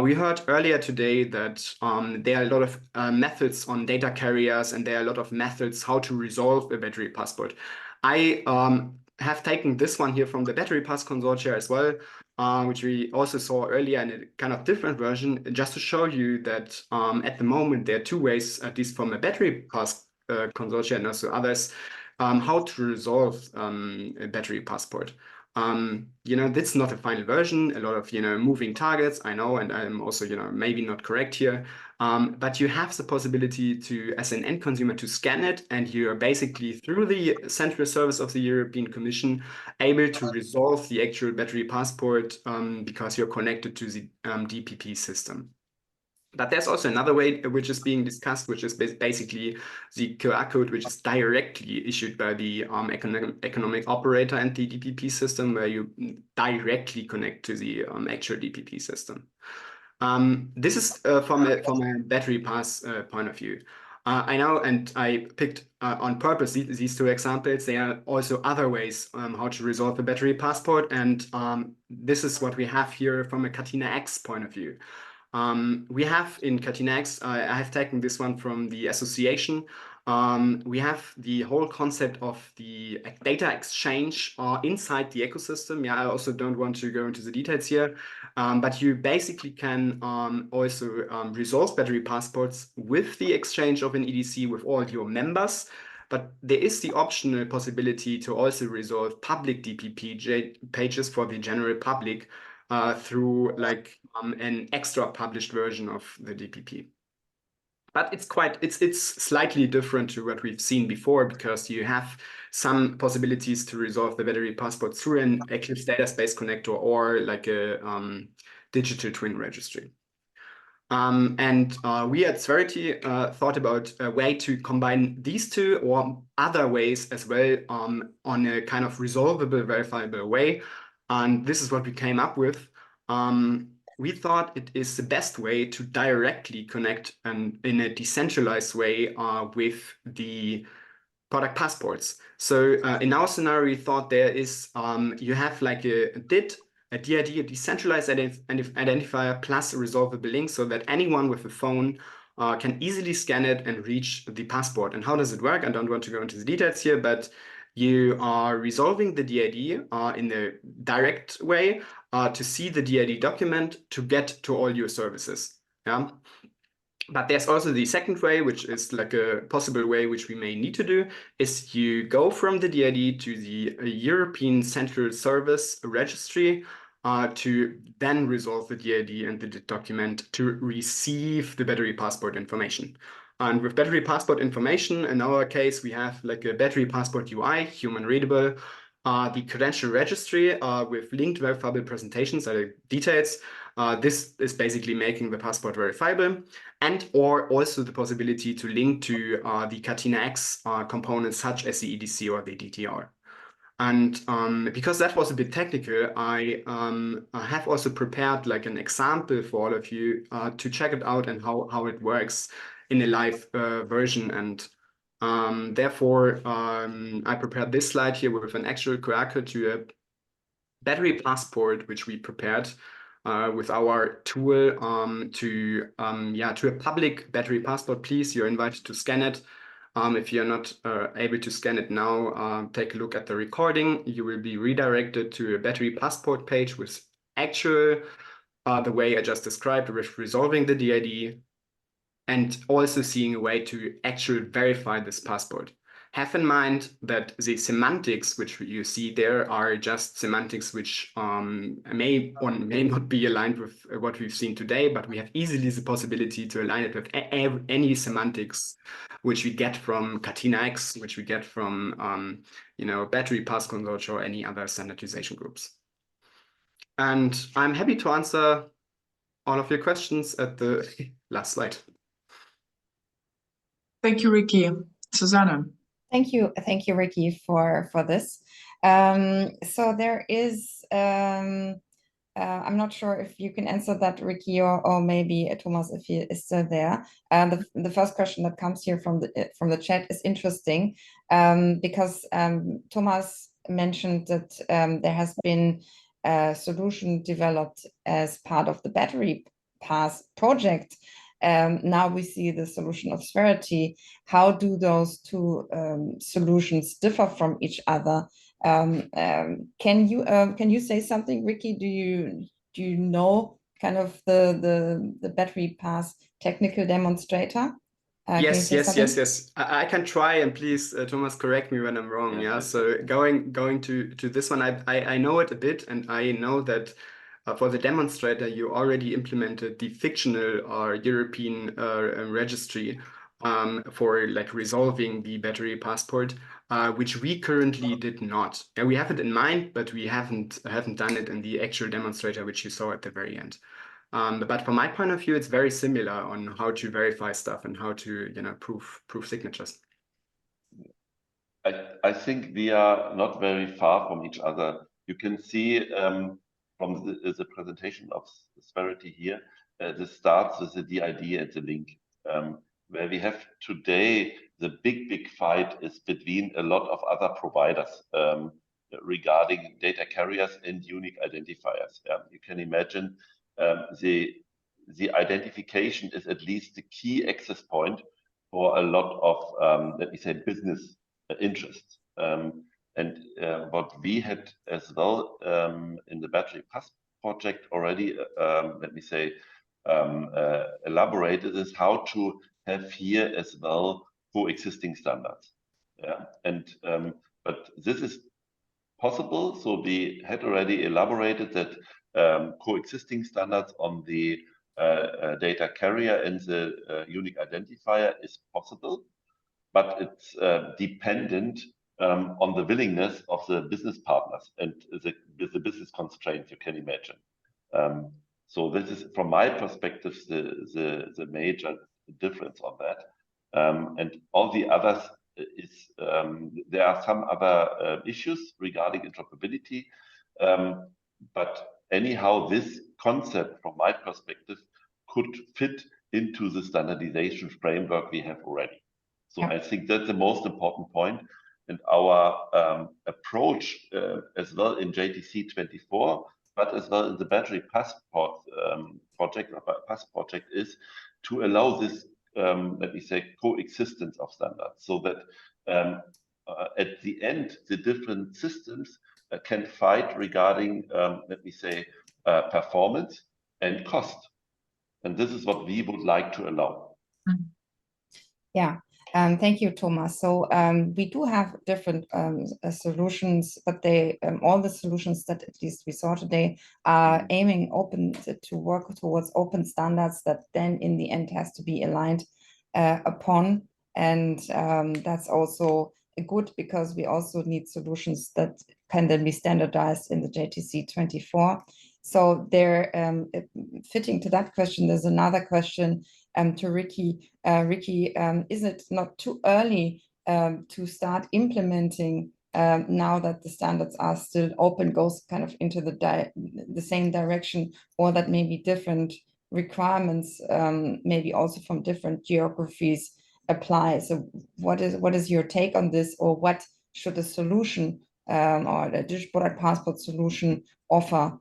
We heard earlier today that there are a lot of methods on data carriers and there are a lot of methods how to resolve a battery passport. I have taken this one here from the Battery Pass Consortia as well, which we also saw earlier in a kind of different version, just to show you that at the moment there are two ways, at least from a Battery Pass Consortia and also others, how to resolve a battery passport. You know, that's not a final version. A lot of, you know, moving targets, I know, and I'm also, you know, maybe not correct here. But you have the possibility to, as an end consumer, to scan it, and you are basically, through the central service of the European Commission, able to resolve the actual battery passport because you're connected to the DPP system. But there's also another way which is being discussed, which is basically the QR code, which is directly issued by the economic operator and the DPP system, where you directly connect to the actual DPP system. This is from a battery pass point of view. I know, and I picked on purpose these two examples. There are also other ways how to resolve the battery passport, and this is what we have here from a Catena X point of view. We have in Catena X, I have taken this one from the association. We have the whole concept of the data exchange inside the ecosystem. Yeah, I also don't want to go into the details here, but you basically can also resolve battery passports with the exchange of an EDC with all your members. But there is the optional possibility to also resolve public DPP pages for the general public through like an extra published version of the DPP. But it's slightly different to what we've seen before, because you have some possibilities to resolve the battery passport through an Eclipse data space connector or like a digital twin registry. We at Verity thought about a way to combine these two or other ways as well on a kind of resolvable, verifiable way. And this is what we came up with. We thought it is the best way to directly connect in a decentralized way with the product passports. So in our scenario, we thought there is, you have like a DID, a DID, a decentralized identifier plus a resolvable link, so that anyone with a phone can easily scan it and reach the passport. And how does it work? I don't want to go into the details here, but you are resolving the DID in the direct way to see the DID document to get to all your services. Yeah. But there's also the second way, which is like a possible way which we may need to do, is you go from the DID to the European Central Service Registry to then resolve the DID and the document to receive the battery passport information. And with battery passport information, in our case, we have like a battery passport UI, human readable, the credential registry with linked verifiable presentations that are details. This is basically making the passport verifiable, and or also the possibility to link to the Catena X components such as the EDC or the DTR. And because that was a bit technical, I have also prepared like an example for all of you to check it out and how it works in a live version. And therefore, I prepared this slide here with an actual QR code to a battery passport, which we prepared with our tool to a public battery passport. Please, you're invited to scan it. If you're not able to scan it now, take a look at the recording. You will be redirected to a battery passport page with actual, the way I just described, with resolving the DID, and also seeing a way to actually verify this passport. Have in mind that the semantics which you see there are just semantics which may or may not be aligned with what we've seen today, but we have easily the possibility to align it with any semantics which we get from Catena X, which we get from Battery Pass Consortium or any other standardization groups. And I'm happy to answer all of your questions at the last slide. Thank you, Ricky. Susanne. Thank you, Ricky, for this. So there is, I'm not sure if you can answer that, Ricky, or maybe Thomas, if he is still there. The first question that comes here from the chat is interesting because Thomas mentioned that there has been a solution developed as part of the Battery Pass project. Now we see the solution of Verity. How do those two solutions differ from each other? Can you say something, Ricky? Do you know kind of the Battery Pass technical demonstrator? Can you Yes, say yes, something? yes, yes. I can try, and please, Thomas, correct me when I'm wrong. Yes, Yeah. yes, So going to this one, I know it a bit, and I know that for the demonstrator, you already implemented the fictional or European registry for like resolving the battery passport, which we currently did not. Yeah, we have it in mind, but we haven't done it in the actual demonstrator, which you saw at the very end. But from my point of view, it's very similar on how to verify stuff and how to, prove signatures. I think we are not very far from each other. You can see from the presentation of Sverity here, this starts with the DID and the link, where we have today the big fight is between a lot of other providers regarding data carriers and unique identifiers. Yeah? You can imagine the identification is at least the key access point for a lot of, let me say, business interests. And what we had as well in the Battery Pass project already, let me say, elaborated is how to have here as well coexisting standards. Yeah, and but this is possible. So we had already elaborated that coexisting standards on the data carrier and the unique identifier is possible, but it's dependent on the willingness of the business partners and the business constraints you can imagine. So this is, from my perspective, the major difference on that. And all the others is there are some other issues regarding interoperability, but anyhow, this concept, from my perspective, could fit into the standardization framework we have already. So I think that's the most important point. And our approach as well in JTC 24, but as well in the battery passport project is to allow this, let me say, coexistence of standards, so that at the end, the different systems can fight regarding, let me say, performance and cost. And this is what we would like to allow. Yeah. Thank you, Thomas. So we do have different solutions, but they all the solutions that at least we saw today are aiming to work towards open standards that then in the end has to be aligned upon. And that's also good, because we also need solutions that can then be standardized in the JTC 24. So they're fitting to that question. There's another question to Ricky. Ricky, is it not too early to start implementing now that the standards are still open, goes kind of into the same direction, or that maybe different requirements, maybe also from different geographies, apply? So what is your take on this, or what should a solution or a digital passport solution offer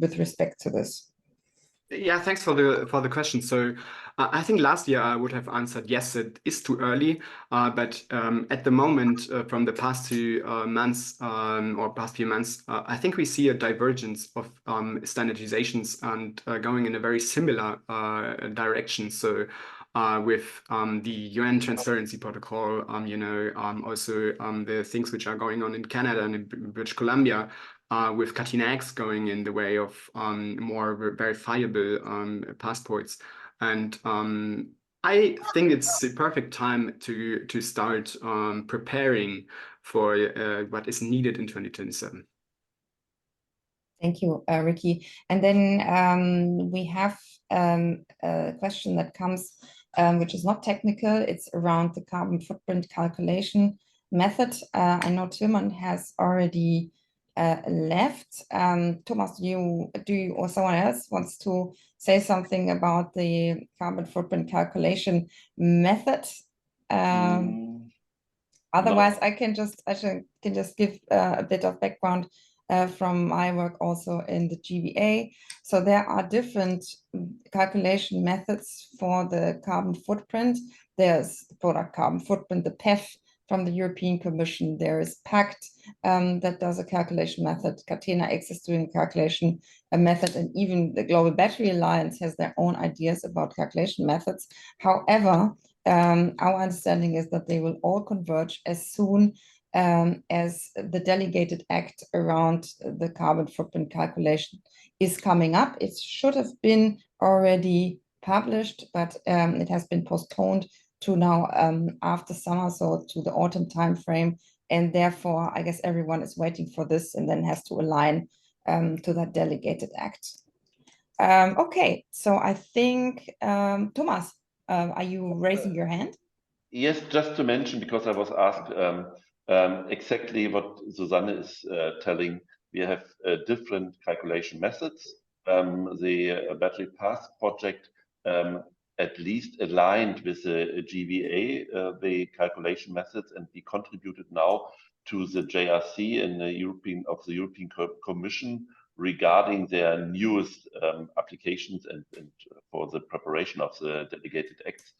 with respect to this? Yeah, thanks for the question. So I think last year I would have answered yes, it is too early. But at the moment, from the past 2 months or past few months, I think we see a divergence of standardizations and going in a very similar direction. So with the UN Transparency Protocol, also the things which are going on in Canada and in British Columbia, with Latinx going in the way of more verifiable passports. And I think it's the perfect time to start preparing for what is needed in 2027. Thank you, Ricky. And then we have a question that comes, which is not technical. It's around the carbon footprint calculation method. I know Tilman has already left. Thomas, do you or someone else wants to say something about the carbon footprint calculation method? Otherwise, no. I can just give a bit of background from my work also in the GBA. So there are different calculation methods for the carbon footprint. There's the product carbon footprint, the PEF from the European Commission. There is PACT that does a calculation method. Catena-X is doing a calculation method, and even the Global Battery Alliance has their own ideas about calculation methods. However, our understanding is that they will all converge as soon as the delegated act around the carbon footprint calculation is coming up. It should have been already published, but it has been postponed to now after summer, so to the autumn timeframe, and therefore I guess everyone is waiting for this and then has to align to that delegated act. Okay, so I think Thomas, are you raising your hand? Yes, just to mention, because I was asked exactly what Susanne is telling. We have different calculation methods. The Battery Pass project at least aligned with the GVA, the calculation methods, and we contributed now to the JRC in the European Commission regarding their newest applications and for the preparation of the delegated acts.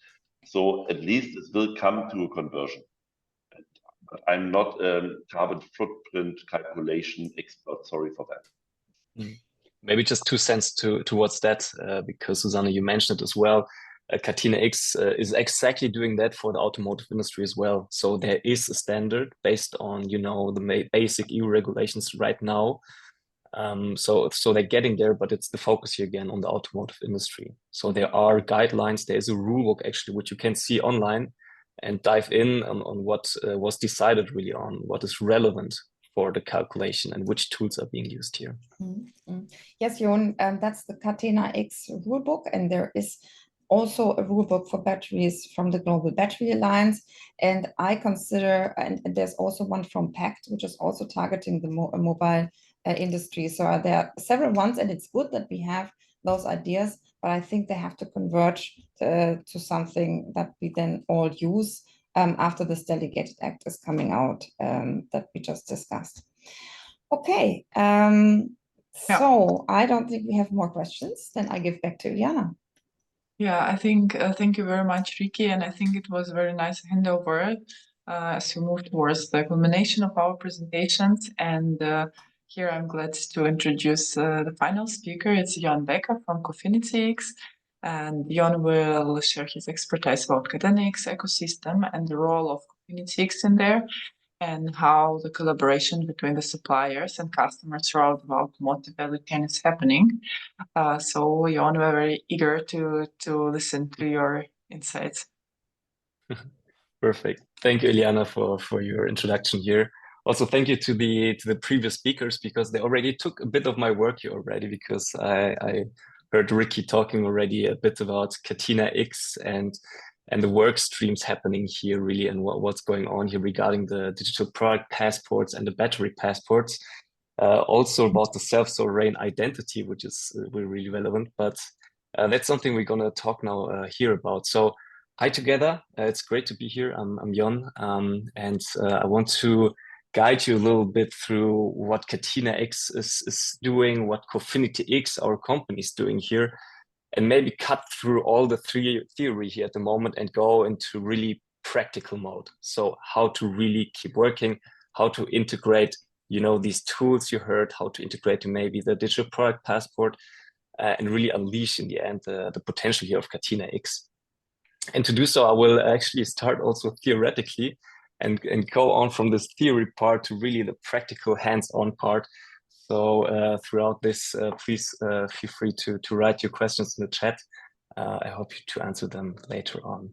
So at least it will come to a conversion. But I'm not a carbon footprint calculation expert. Sorry for that. Maybe just 2 cents towards that, because Susanne, you mentioned it as well. Catena-X is exactly doing that for the automotive industry as well. So there is a standard based on, you know, the basic EU regulations right now. So they're getting there, but it's the focus here again on the automotive industry. So there are guidelines. There's a rule book actually, which you can see online and dive in on what was decided really on what is relevant for the calculation and which tools are being used here. Yes, Jon, that's the Catena-X rulebook, and there is also a rulebook for batteries from the Global Battery Alliance. And I consider, and there's also one from PACT, which is also targeting the mobile industry. So there are several ones, and it's good that we have those ideas, but I think they have to converge to something that we then all use after this delegated act is coming out that we just discussed. Okay, so I don't think we have more questions. Then I give back to Ileana. Yeah, I think thank you very much, Ricky, and I think it was a very nice handover as we move towards the culmination of our presentations. And here I'm glad to introduce the final speaker. It's Jon Becker from Cofinity-X, and Jon will share his expertise about Catena-X ecosystem and the role of Cofinity-X in there, and how the collaboration between the suppliers and customers throughout the automotive value chain is happening. So, Jon, we're very eager to listen to your insights. Perfect. Thank you, Ileana, for your introduction here. Also, thank you to the previous speakers, because they already took a bit of my work here already, because I heard Ricky talking already a bit about Catena-X and the work streams happening here really, and what's going on here regarding the digital product passports and the battery passports. Also about the self-sovereign identity, which is really relevant, but that's something we're gonna talk now here about. So hi together, it's great to be here. I'm Jon, and I want to guide you a little bit through what Catena-X is doing, what Cofinity-X, our company, is doing here, and maybe cut through all the theory here at the moment and go into really practical mode. So how to really keep working, how to integrate, you know, these tools you heard, how to integrate maybe the digital product passport, and really unleash in the end the potential here of Catena-X. And to do so, I will actually start also theoretically and go on from this theory part to really the practical hands-on part. So throughout this, please feel free to write your questions in the chat. I hope to answer them later on.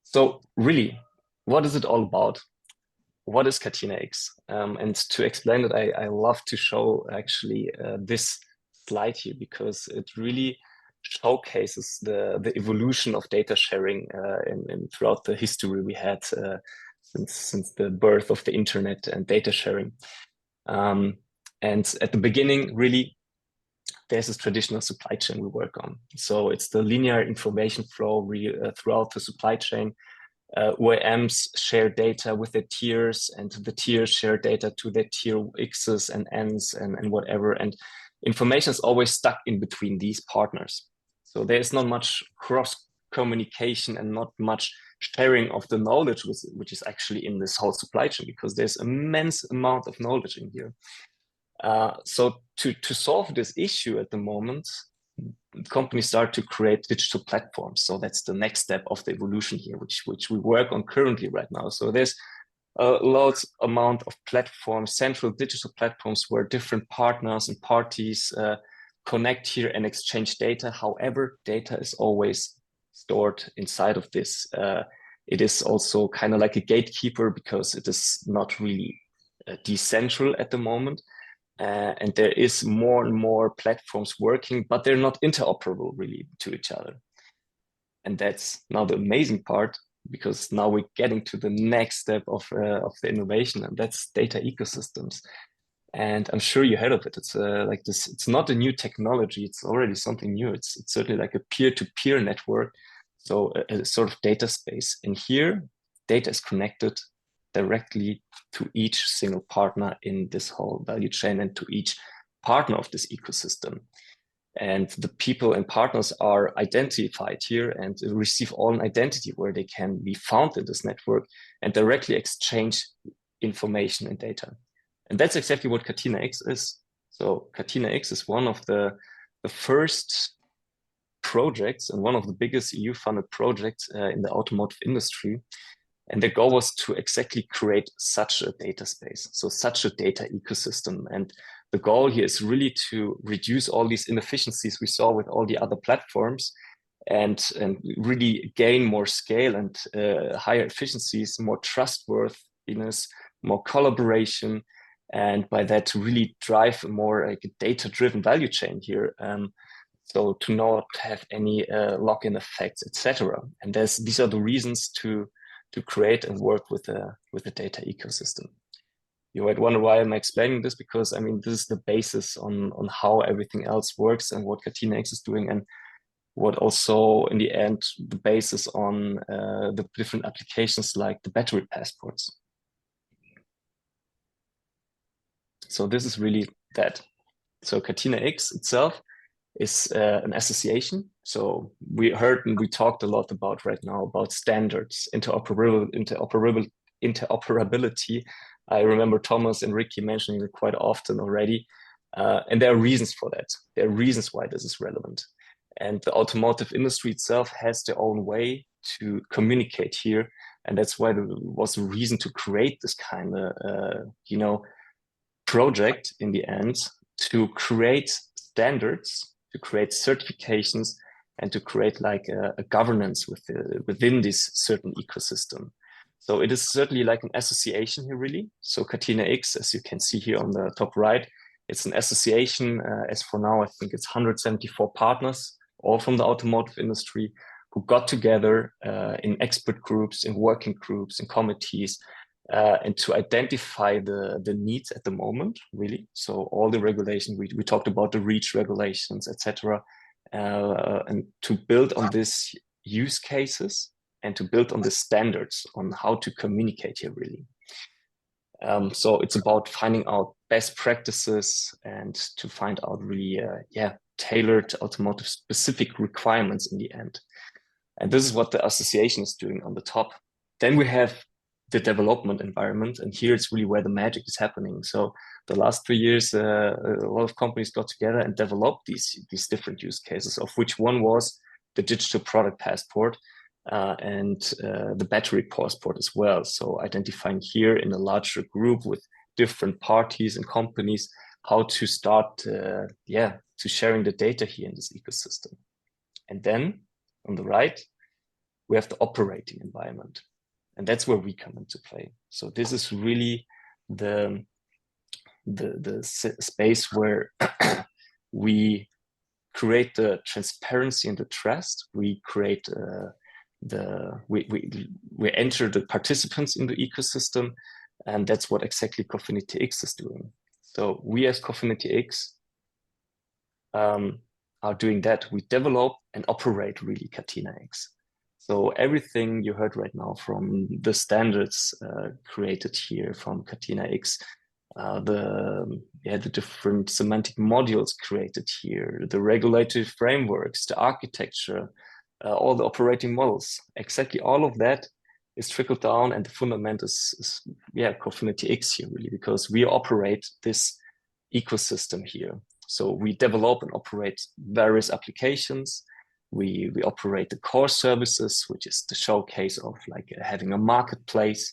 So really, what is it all about? What is Catena-X? And to explain it, I love to show actually this slide here, because it really showcases the evolution of data sharing throughout the history we had since the birth of the internet and data sharing. And at the beginning, really, there's this traditional supply chain we work on. So it's the linear information flow throughout the supply chain. OEMs share data with their tiers, and the tiers share data to their tier X's and N's and whatever. And information is always stuck in between these partners. So there's not much cross communication and not much sharing of the knowledge which is actually in this whole supply chain, because there's immense amount of knowledge in here. So to solve this issue at the moment, companies start to create digital platforms. So that's the next step of the evolution here, which we work on currently right now. So there's a large amount of platforms, central digital platforms, where different partners and parties connect here and exchange data. However, data is always stored inside of this. It is also kind of like a gatekeeper, because it is not really decentral at the moment. And there is more and more platforms working, but they're not interoperable really to each other. And that's now the amazing part, because now we're getting to the next step of the innovation, and that's data ecosystems. And I'm sure you heard of it. It's like this. It's not a new technology. It's already something new. It's certainly like a peer-to-peer network. So a sort of data space. And here, data is connected directly to each single partner in this whole value chain, and to each partner of this ecosystem. And the people and partners are identified here and receive all an identity where they can be found in this network and directly exchange information and data. And that's exactly what Catena-X is. So Catena-X is one of the first projects and one of the biggest EU-funded projects in the automotive industry. And the goal was to exactly create such a data space, so such a data ecosystem. And the goal here is really to reduce all these inefficiencies we saw with all the other platforms, and really gain more scale and higher efficiencies, more trustworthiness, more collaboration, and by that to really drive a more like a data-driven value chain here. So to not have any lock-in effects, etc. And these are the reasons to create and work with the data ecosystem. You might wonder why I'm explaining this, because I mean, this is the basis on how everything else works and what Catena-X is doing, and what also in the end the basis on the different applications like the battery passports. So this is really that. So Catena-X itself is an association. So we heard and we talked a lot about right now about standards, interoperability. I remember Thomas and Ricky mentioning it quite often already. And there are reasons for that. There are reasons why this is relevant. And the automotive industry itself has their own way to communicate here. And that's why there was a reason to create this kind of, project in the end, to create standards, to create certifications, and to create like a governance within this certain ecosystem. So it is certainly like an association here, really. So Catena-X, as you can see here on the top right, it's an association. As for now, I think it's 174 partners, all from the automotive industry, who got together in expert groups, in working groups, in committees, and to identify the needs at the moment, really. So all the regulation, we talked about the REACH regulations, etc., and to build on these use cases and to build on the standards on how to communicate here, really. So it's about finding out best practices and to find out really, tailored automotive specific requirements in the end. And this is what the association is doing on the top. Then we have the development environment, and here it's really where the magic is happening. So the last 3 years, a lot of companies got together and developed these different use cases, of which one was the digital product passport and the battery passport as well. So identifying here in a larger group with different parties and companies how to start, to sharing the data here in this ecosystem. And then on the right, we have the operating environment. And that's where we come into play. So this is really the space where we create the transparency and the trust. We create we enter the participants in the ecosystem, and that's what exactly Cofinity-X is doing. So we as Cofinity-X are doing that. We develop and operate really Catena-X. So everything you heard right now from the standards created here from Catena-X, the different semantic modules created here, the regulatory frameworks, the architecture, all the operating models. Exactly all of that is trickled down, and the fundament is Cofinity X here really, because we operate this ecosystem here. So we develop and operate various applications. We operate the core services, which is the showcase of like having a marketplace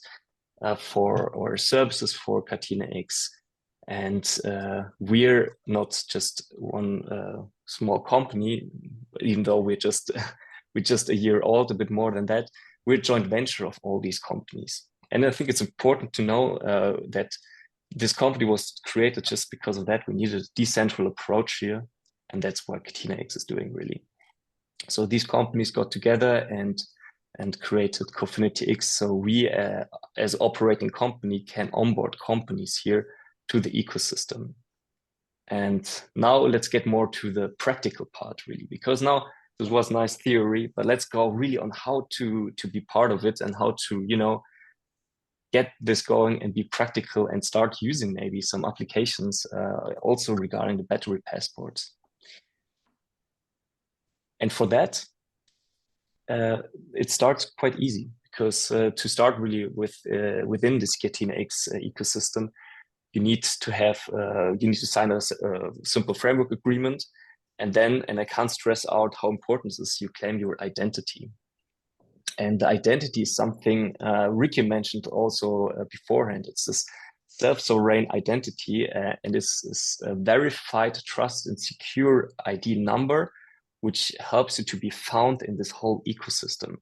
for our services for Catena X. And we're not just one small company, even though we're just a year old, a bit more than that. We're a joint venture of all these companies. And I think it's important to know that this company was created just because of that. We needed a decentral approach here, and that's what Catena X is doing really. So these companies got together and created Cofinity X. So we, as operating company, can onboard companies here to the ecosystem. And now let's get more to the practical part really, because now this was nice theory, but let's go really on how to be part of it and how to, you know, get this going and be practical and start using maybe some applications also regarding the battery passports. And for that, it starts quite easy, because to start really with within this Catena X ecosystem, you need to have you need to sign a simple framework agreement, and I can't stress out how important this is. You claim your identity, and the identity is something Ricky mentioned also beforehand. It's this self-sovereign identity, and it's a verified, trust, and secure ID number, which helps you to be found in this whole ecosystem.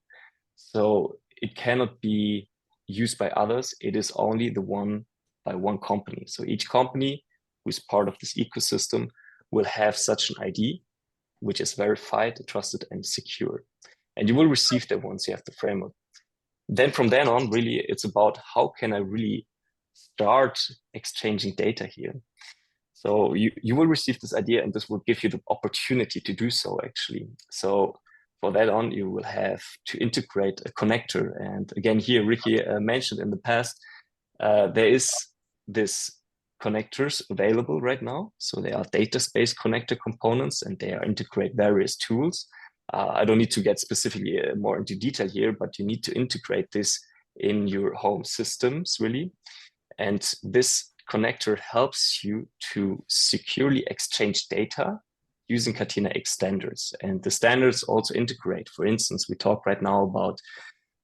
So it cannot be used by others. It is only the one by one company. So each company who is part of this ecosystem will have such an ID, which is verified, trusted, and secure. And you will receive that once you have the framework. Then from then on, really, it's about how can I really start exchanging data here. So you will receive this idea, and this will give you the opportunity to do so actually. So for that on, you will have to integrate a connector. And again, here Ricky mentioned in the past, there is this connectors available right now. So they are data space connector components, and they are integrate various tools. I don't need to get specifically more into detail here, but you need to integrate this in your home systems really. And this connector helps you to securely exchange data using Catena X standards. And the standards also integrate, for instance, we talk right now about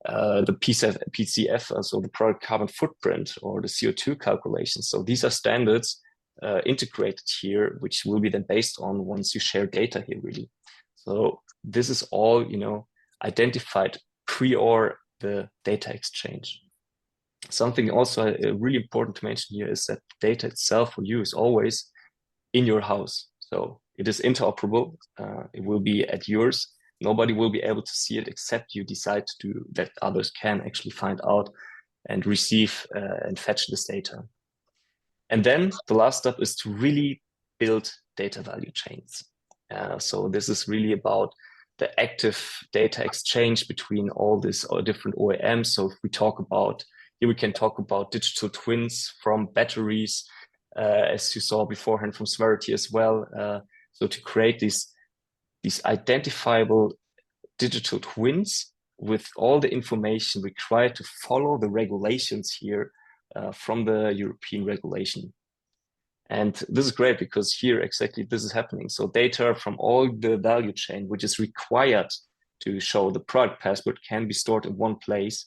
the PCF, so the product carbon footprint, or the CO2 calculations. So these are standards integrated here, which will be then based on once you share data here really. So this is all, you know, identified prior the data exchange. Something also really important to mention here is that data itself for you is always in your house. So it is interoperable. It will be at yours. Nobody will be able to see it except you decide to do that. Others can actually find out and receive and fetch this data. And then the last step is to really build data value chains. So this is really about the active data exchange between all these different OEMs. So if we talk about, here we can talk about digital twins from batteries, as you saw beforehand from Sverity as well. So to create these identifiable digital twins with all the information required to follow the regulations here from the European regulation. And this is great because here exactly this is happening. So data from all the value chain, which is required to show the product passport, can be stored in one place.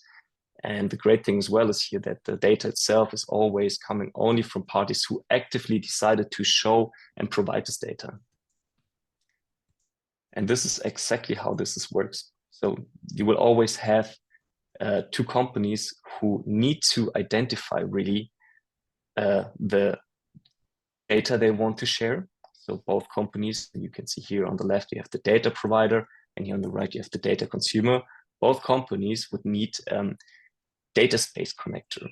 And the great thing as well is here that the data itself is always coming only from parties who actively decided to show and provide this data. And this is exactly how this works. So you will always have two companies who need to identify really the data they want to share. So both companies, you can see here on the left, you have the data provider, and here on the right, you have the data consumer. Both companies would need data space connector.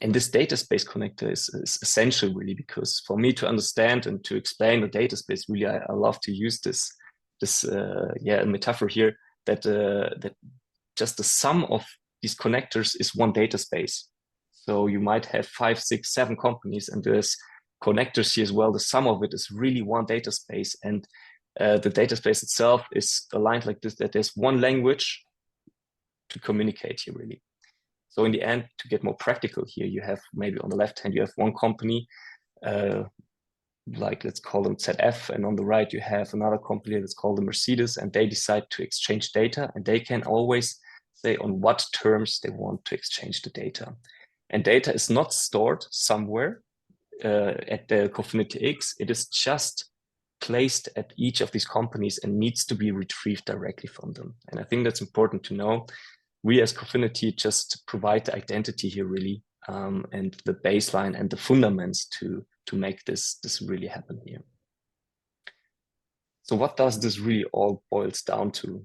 And this data space connector is essential really, because for me to understand and to explain the data space, really, I love to use this metaphor here that that just the sum of these connectors is one data space. So you might have 5, 6, 7 companies, and there's connectors here as well. The sum of it is really one data space, and the data space itself is aligned like this, that there's one language to communicate here really. So in the end, to get more practical here, you have maybe on the left hand, you have one company, like let's call them ZF, and on the right you have another company that's called the Mercedes, and they decide to exchange data, and they can always say on what terms they want to exchange the data. And data is not stored somewhere at the Cofinity X, it is just placed at each of these companies and needs to be retrieved directly from them. And I think that's important to know. We as Cofinity just provide the identity here really, and the baseline and the fundaments to make this really happen here. So what does this really all boils down to?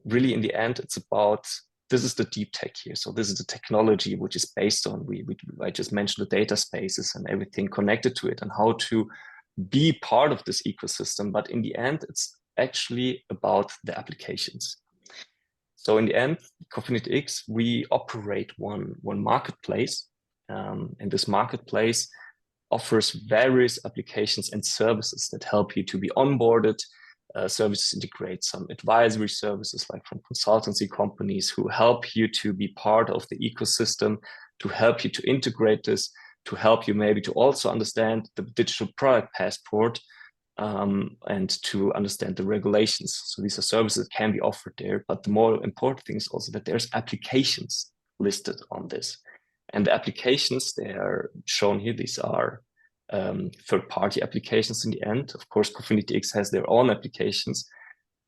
Really in the end, it's about, this is the deep tech here. So this is the technology which is based on, I just mentioned the data spaces and everything connected to it and how to be part of this ecosystem. But in the end, it's actually about the applications. So in the end, Cofinity X, we operate one marketplace, and this marketplace offers various applications and services that help you to be onboarded. Services integrate some advisory services like from consultancy companies who help you to be part of the ecosystem, to help you to integrate this, to help you maybe to also understand the digital product passport, and to understand the regulations. So these are services that can be offered there, but the more important thing is also that there's applications listed on this. And the applications, they are shown here. These are third-party applications in the end. Of course, Cofinity X has their own applications,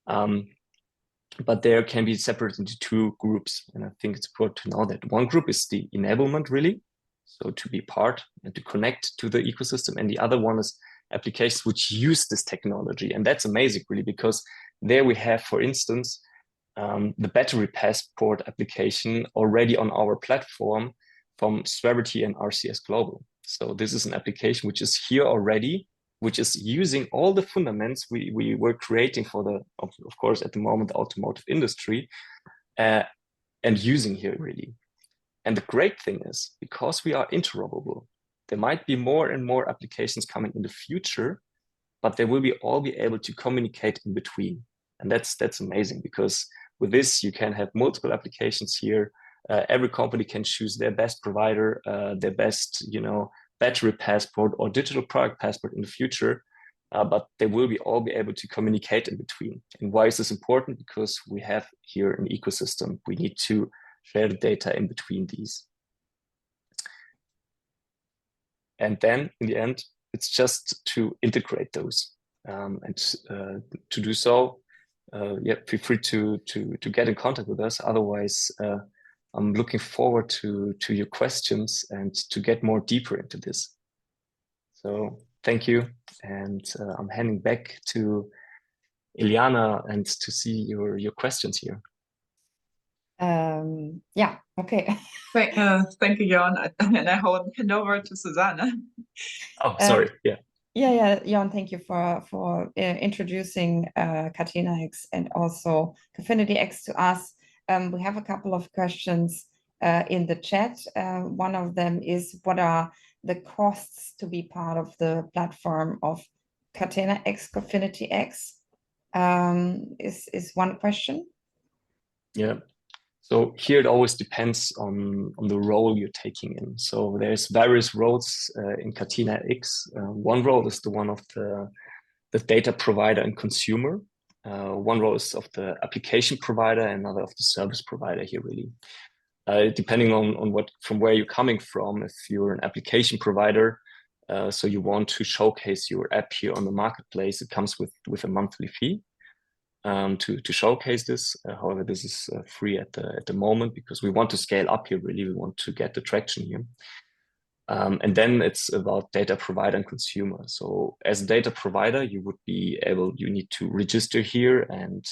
but there can be separated into two groups. And I think it's important to know that one group is the enablement really, so to be part and to connect to the ecosystem. And the other one is applications which use this technology. And that's amazing really, because there we have, for instance, the battery passport application already on our platform from Swaberty and RCS Global. So this is an application which is here already, which is using all the fundaments we were creating for the, of course, at the moment, the automotive industry, and using here really. And the great thing is, because we are interoperable, there might be more and more applications coming in the future, but they will all be able to communicate in between. And that's amazing, because with this, you can have multiple applications here. Every company can choose their best provider, their best, battery passport or digital product passport in the future, but they will all be able to communicate in between. And why is this important? Because we have here an ecosystem. We need to share the data in between these. And then in the end, it's just to integrate those. And to do so, feel free to get in contact with us. Otherwise, I'm looking forward to your questions and to get more deeper into this. So thank you. And I'm handing back to Iliana and to see your questions here. Yeah, okay. Thank you, Jan. And I hand over to Susanne. Oh, sorry. Yeah, Jan, thank you for introducing Catena X and also Cofinity X to us. We have a couple of questions in the chat. One of them is, what are the costs to be part of the platform of Catena X, Cofinity X? Is one question. Yeah. So here it always depends on the role you're taking in. So there's various roles in Catena X. One role is the one of the data provider and consumer. One role is of the application provider, another of the service provider here really. Depending on from where you're coming from, if you're an application provider, so you want to showcase your app here on the marketplace, it comes with a monthly fee. To showcase this. However, this is free at the moment because we want to scale up here. Really, we want to get the traction here. And then it's about data provider and consumer. So as a data provider, you need to register here and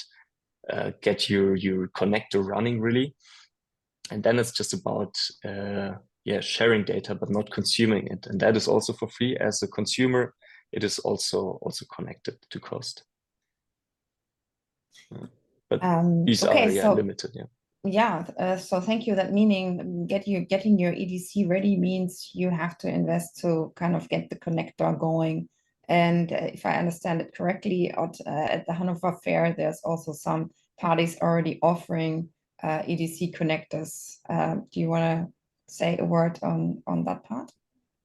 get your connector running really. And then it's just about sharing data, but not consuming it. And that is also for free. As a consumer, it is also connected to cost. But these are limited. So thank you. That meaning getting your EDC ready means you have to invest to kind of get the connector going And if I understand it correctly, at the Hanover Fair, there's also some parties already offering EDC connectors. Do you want to say a word on that part?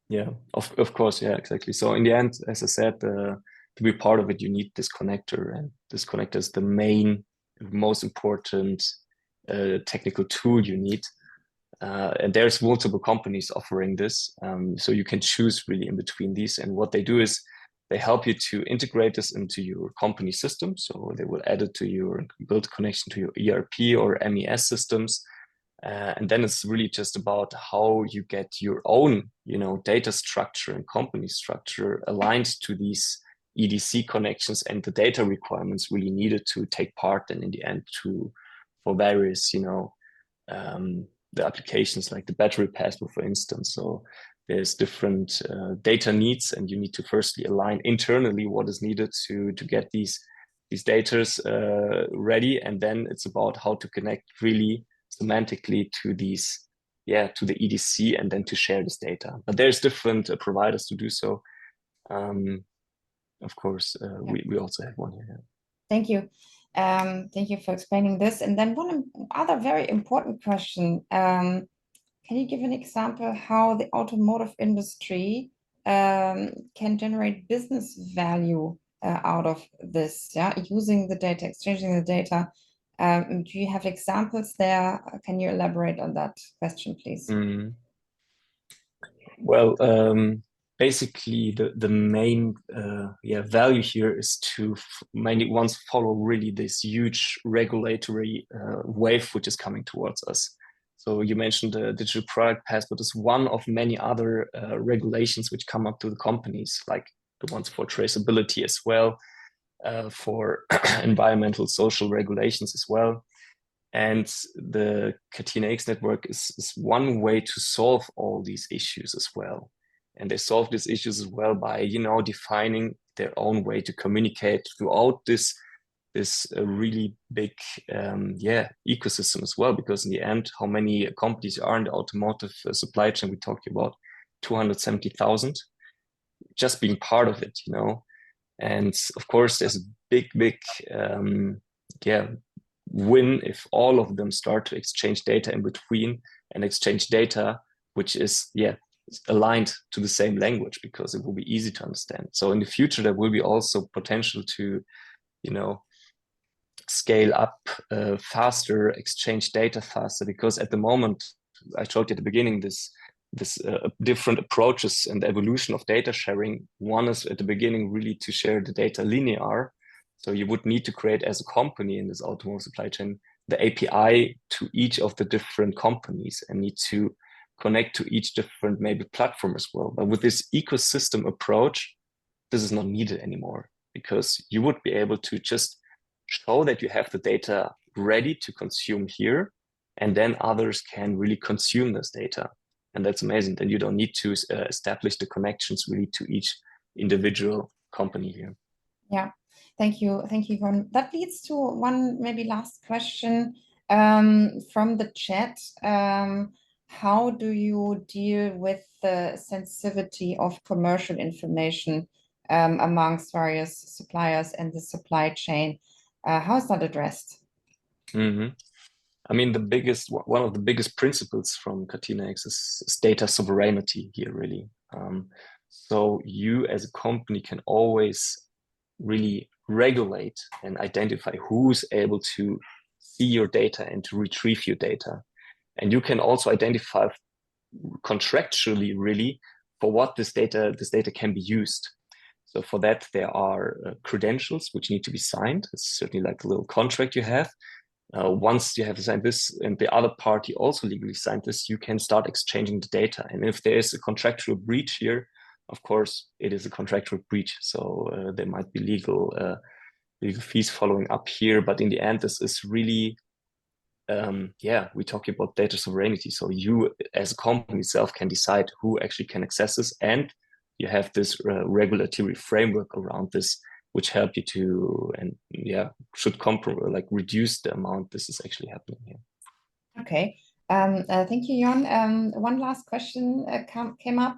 Yeah, of course, yeah, exactly. So in the end, as I said, to be part of it, you need this connector, and this connector is the most important technical tool you need. And there's multiple companies offering this, so you can choose really in between these. And what they do is they help you to integrate this into your company system. So they will add it to your build connection to your ERP or MES systems. And then it's really just about how you get your own, data structure and company structure aligned to these EDC connections and the data requirements really needed to take part and in the end for various, the applications like the battery passport, for instance. So there's different data needs, and you need to firstly align internally what is needed to get these datas ready, and then it's about how to connect really semantically to these, to the EDC, and then to share this data. But there's different providers to do so. Of course, we also have one here. Thank you. Thank you for explaining this. And then one other very important question. Can you give an example how the automotive industry can generate business value out of this, using the data, exchanging the data? Do you have examples there? Can you elaborate on that question, please? Well, basically the main value here is to mainly once follow really this huge regulatory wave which is coming towards us. So you mentioned the digital product passport is one of many other regulations which come up to the companies, like the ones for traceability as well, for environmental, social regulations as well. And the Catena-X network is one way to solve all these issues as well. And they solve these issues as well by, defining their own way to communicate throughout this really big, ecosystem as well. Because in the end, how many companies are in the automotive supply chain? We talked about 270,000, just being part of it, And of course, there's a big, win if all of them start to exchange data in between and exchange data which is aligned to the same language, because it will be easy to understand. So in the future there will be also potential to scale up faster, exchange data faster, because at the moment I showed you at the beginning this different approaches and the evolution of data sharing. One is at the beginning really to share the data linear. So you would need to create as a company in this automotive supply chain the API to each of the different companies and need to connect to each different maybe platform as well. But with this ecosystem approach, this is not needed anymore, because you would be able to just show that you have the data ready to consume here, and then others can really consume this data. And that's amazing. Then you don't need to establish the connections really to each individual company here. Yeah. Thank you, Yvonne. That leads to one maybe last question from the chat. How do you deal with the sensitivity of commercial information amongst various suppliers and the supply chain? How is that addressed? I mean, one of the biggest principles from Catena-X is data sovereignty here, really. So you as a company can always really regulate and identify who's able to see your data and to retrieve your data. And you can also identify contractually really for what this data can be used. So for that, there are credentials which need to be signed. It's certainly like a little contract you have. Once you have signed this and the other party also legally signed this, you can start exchanging the data. And if there is a contractual breach here, of course, it is a contractual breach. So there might be legal fees following up here. But in the end, this is really, we talk about data sovereignty. So you as a company itself can decide who actually can access this. And you have this regulatory framework around this, which help you to, should reduce the amount this is actually happening here. Okay. Thank you, Jon. One last question came up.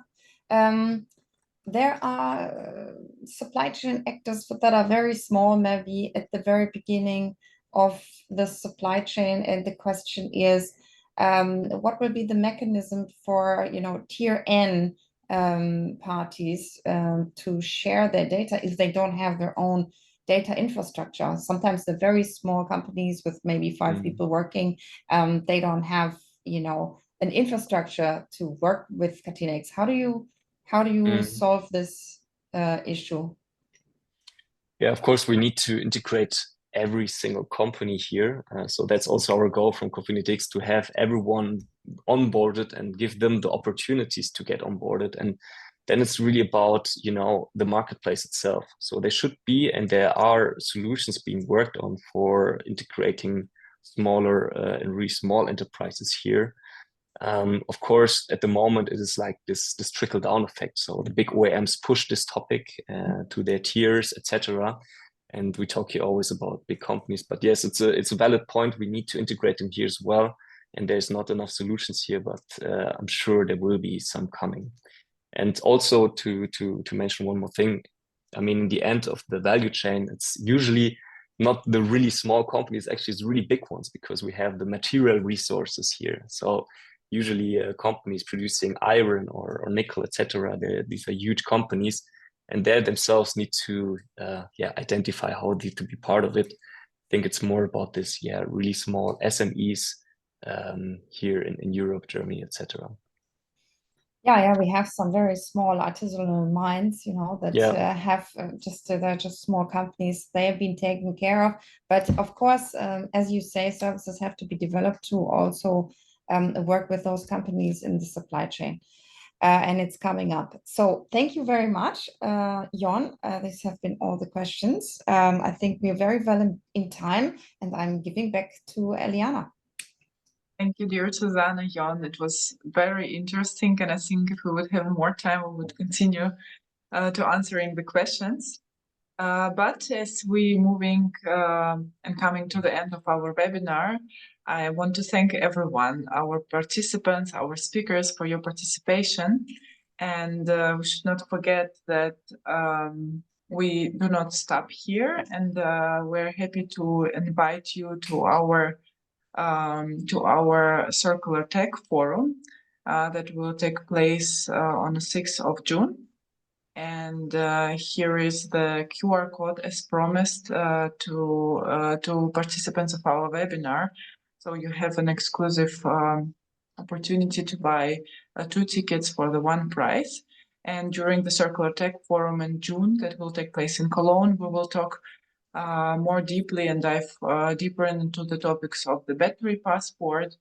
There are supply chain actors that are very small, maybe at the very beginning of the supply chain, and the question is, what will be the mechanism for, you know, tier N parties to share their data if they don't have their own data infrastructure? Sometimes the very small companies with maybe 5 people working, they don't have, you know, an infrastructure to work with Catena-X. How do you solve this issue? Yeah, of course, we need to integrate every single company here. So that's also our goal from Catena-X, to have everyone onboarded and give them the opportunities to get onboarded. And then it's really about, you know, the marketplace itself. So there should be, and there are solutions being worked on for integrating smaller and really small enterprises here. Of course, at the moment, it is like this trickle down effect. So the big OEMs push this topic to their tiers, etc. And we talk here always about big companies, but yes, it's a valid point. We need to integrate them here as well. And there's not enough solutions here, but I'm sure there will be some coming. And also to mention one more thing, I mean, in the end of the value chain, it's usually not the really small companies, actually it's really big ones, because we have the material resources here. So usually companies producing iron or nickel, etc. These are huge companies, and they themselves need to identify how they to be part of it. I think it's more about this, really small SMEs here in Europe, Germany, etc. Yeah, we have some very small artisanal mines, you know, that have they're just small companies. They have been taken care of, but of course, as you say, services have to be developed to also work with those companies in the supply chain, and it's coming up. So thank you very much, Jon. These have been all the questions. I think we are very well in time, and I'm giving back to Eliana. Thank you, dear Susanne, Jon. It was very interesting, and I think if we would have more time, we would continue to answering the questions. But as we moving and coming to the end of our webinar, I want to thank everyone, our participants, our speakers, for your participation. And we should not forget that we do not stop here, and we're happy to invite you to our CircularTech forum that will take place on the 6th of June. And here is the QR code as promised to participants of our webinar. So you have an exclusive opportunity to buy 2 tickets for the one price. And during the CircularTech forum in June that will take place in Cologne, we will talk more deeply and dive deeper into the topics of the battery passport,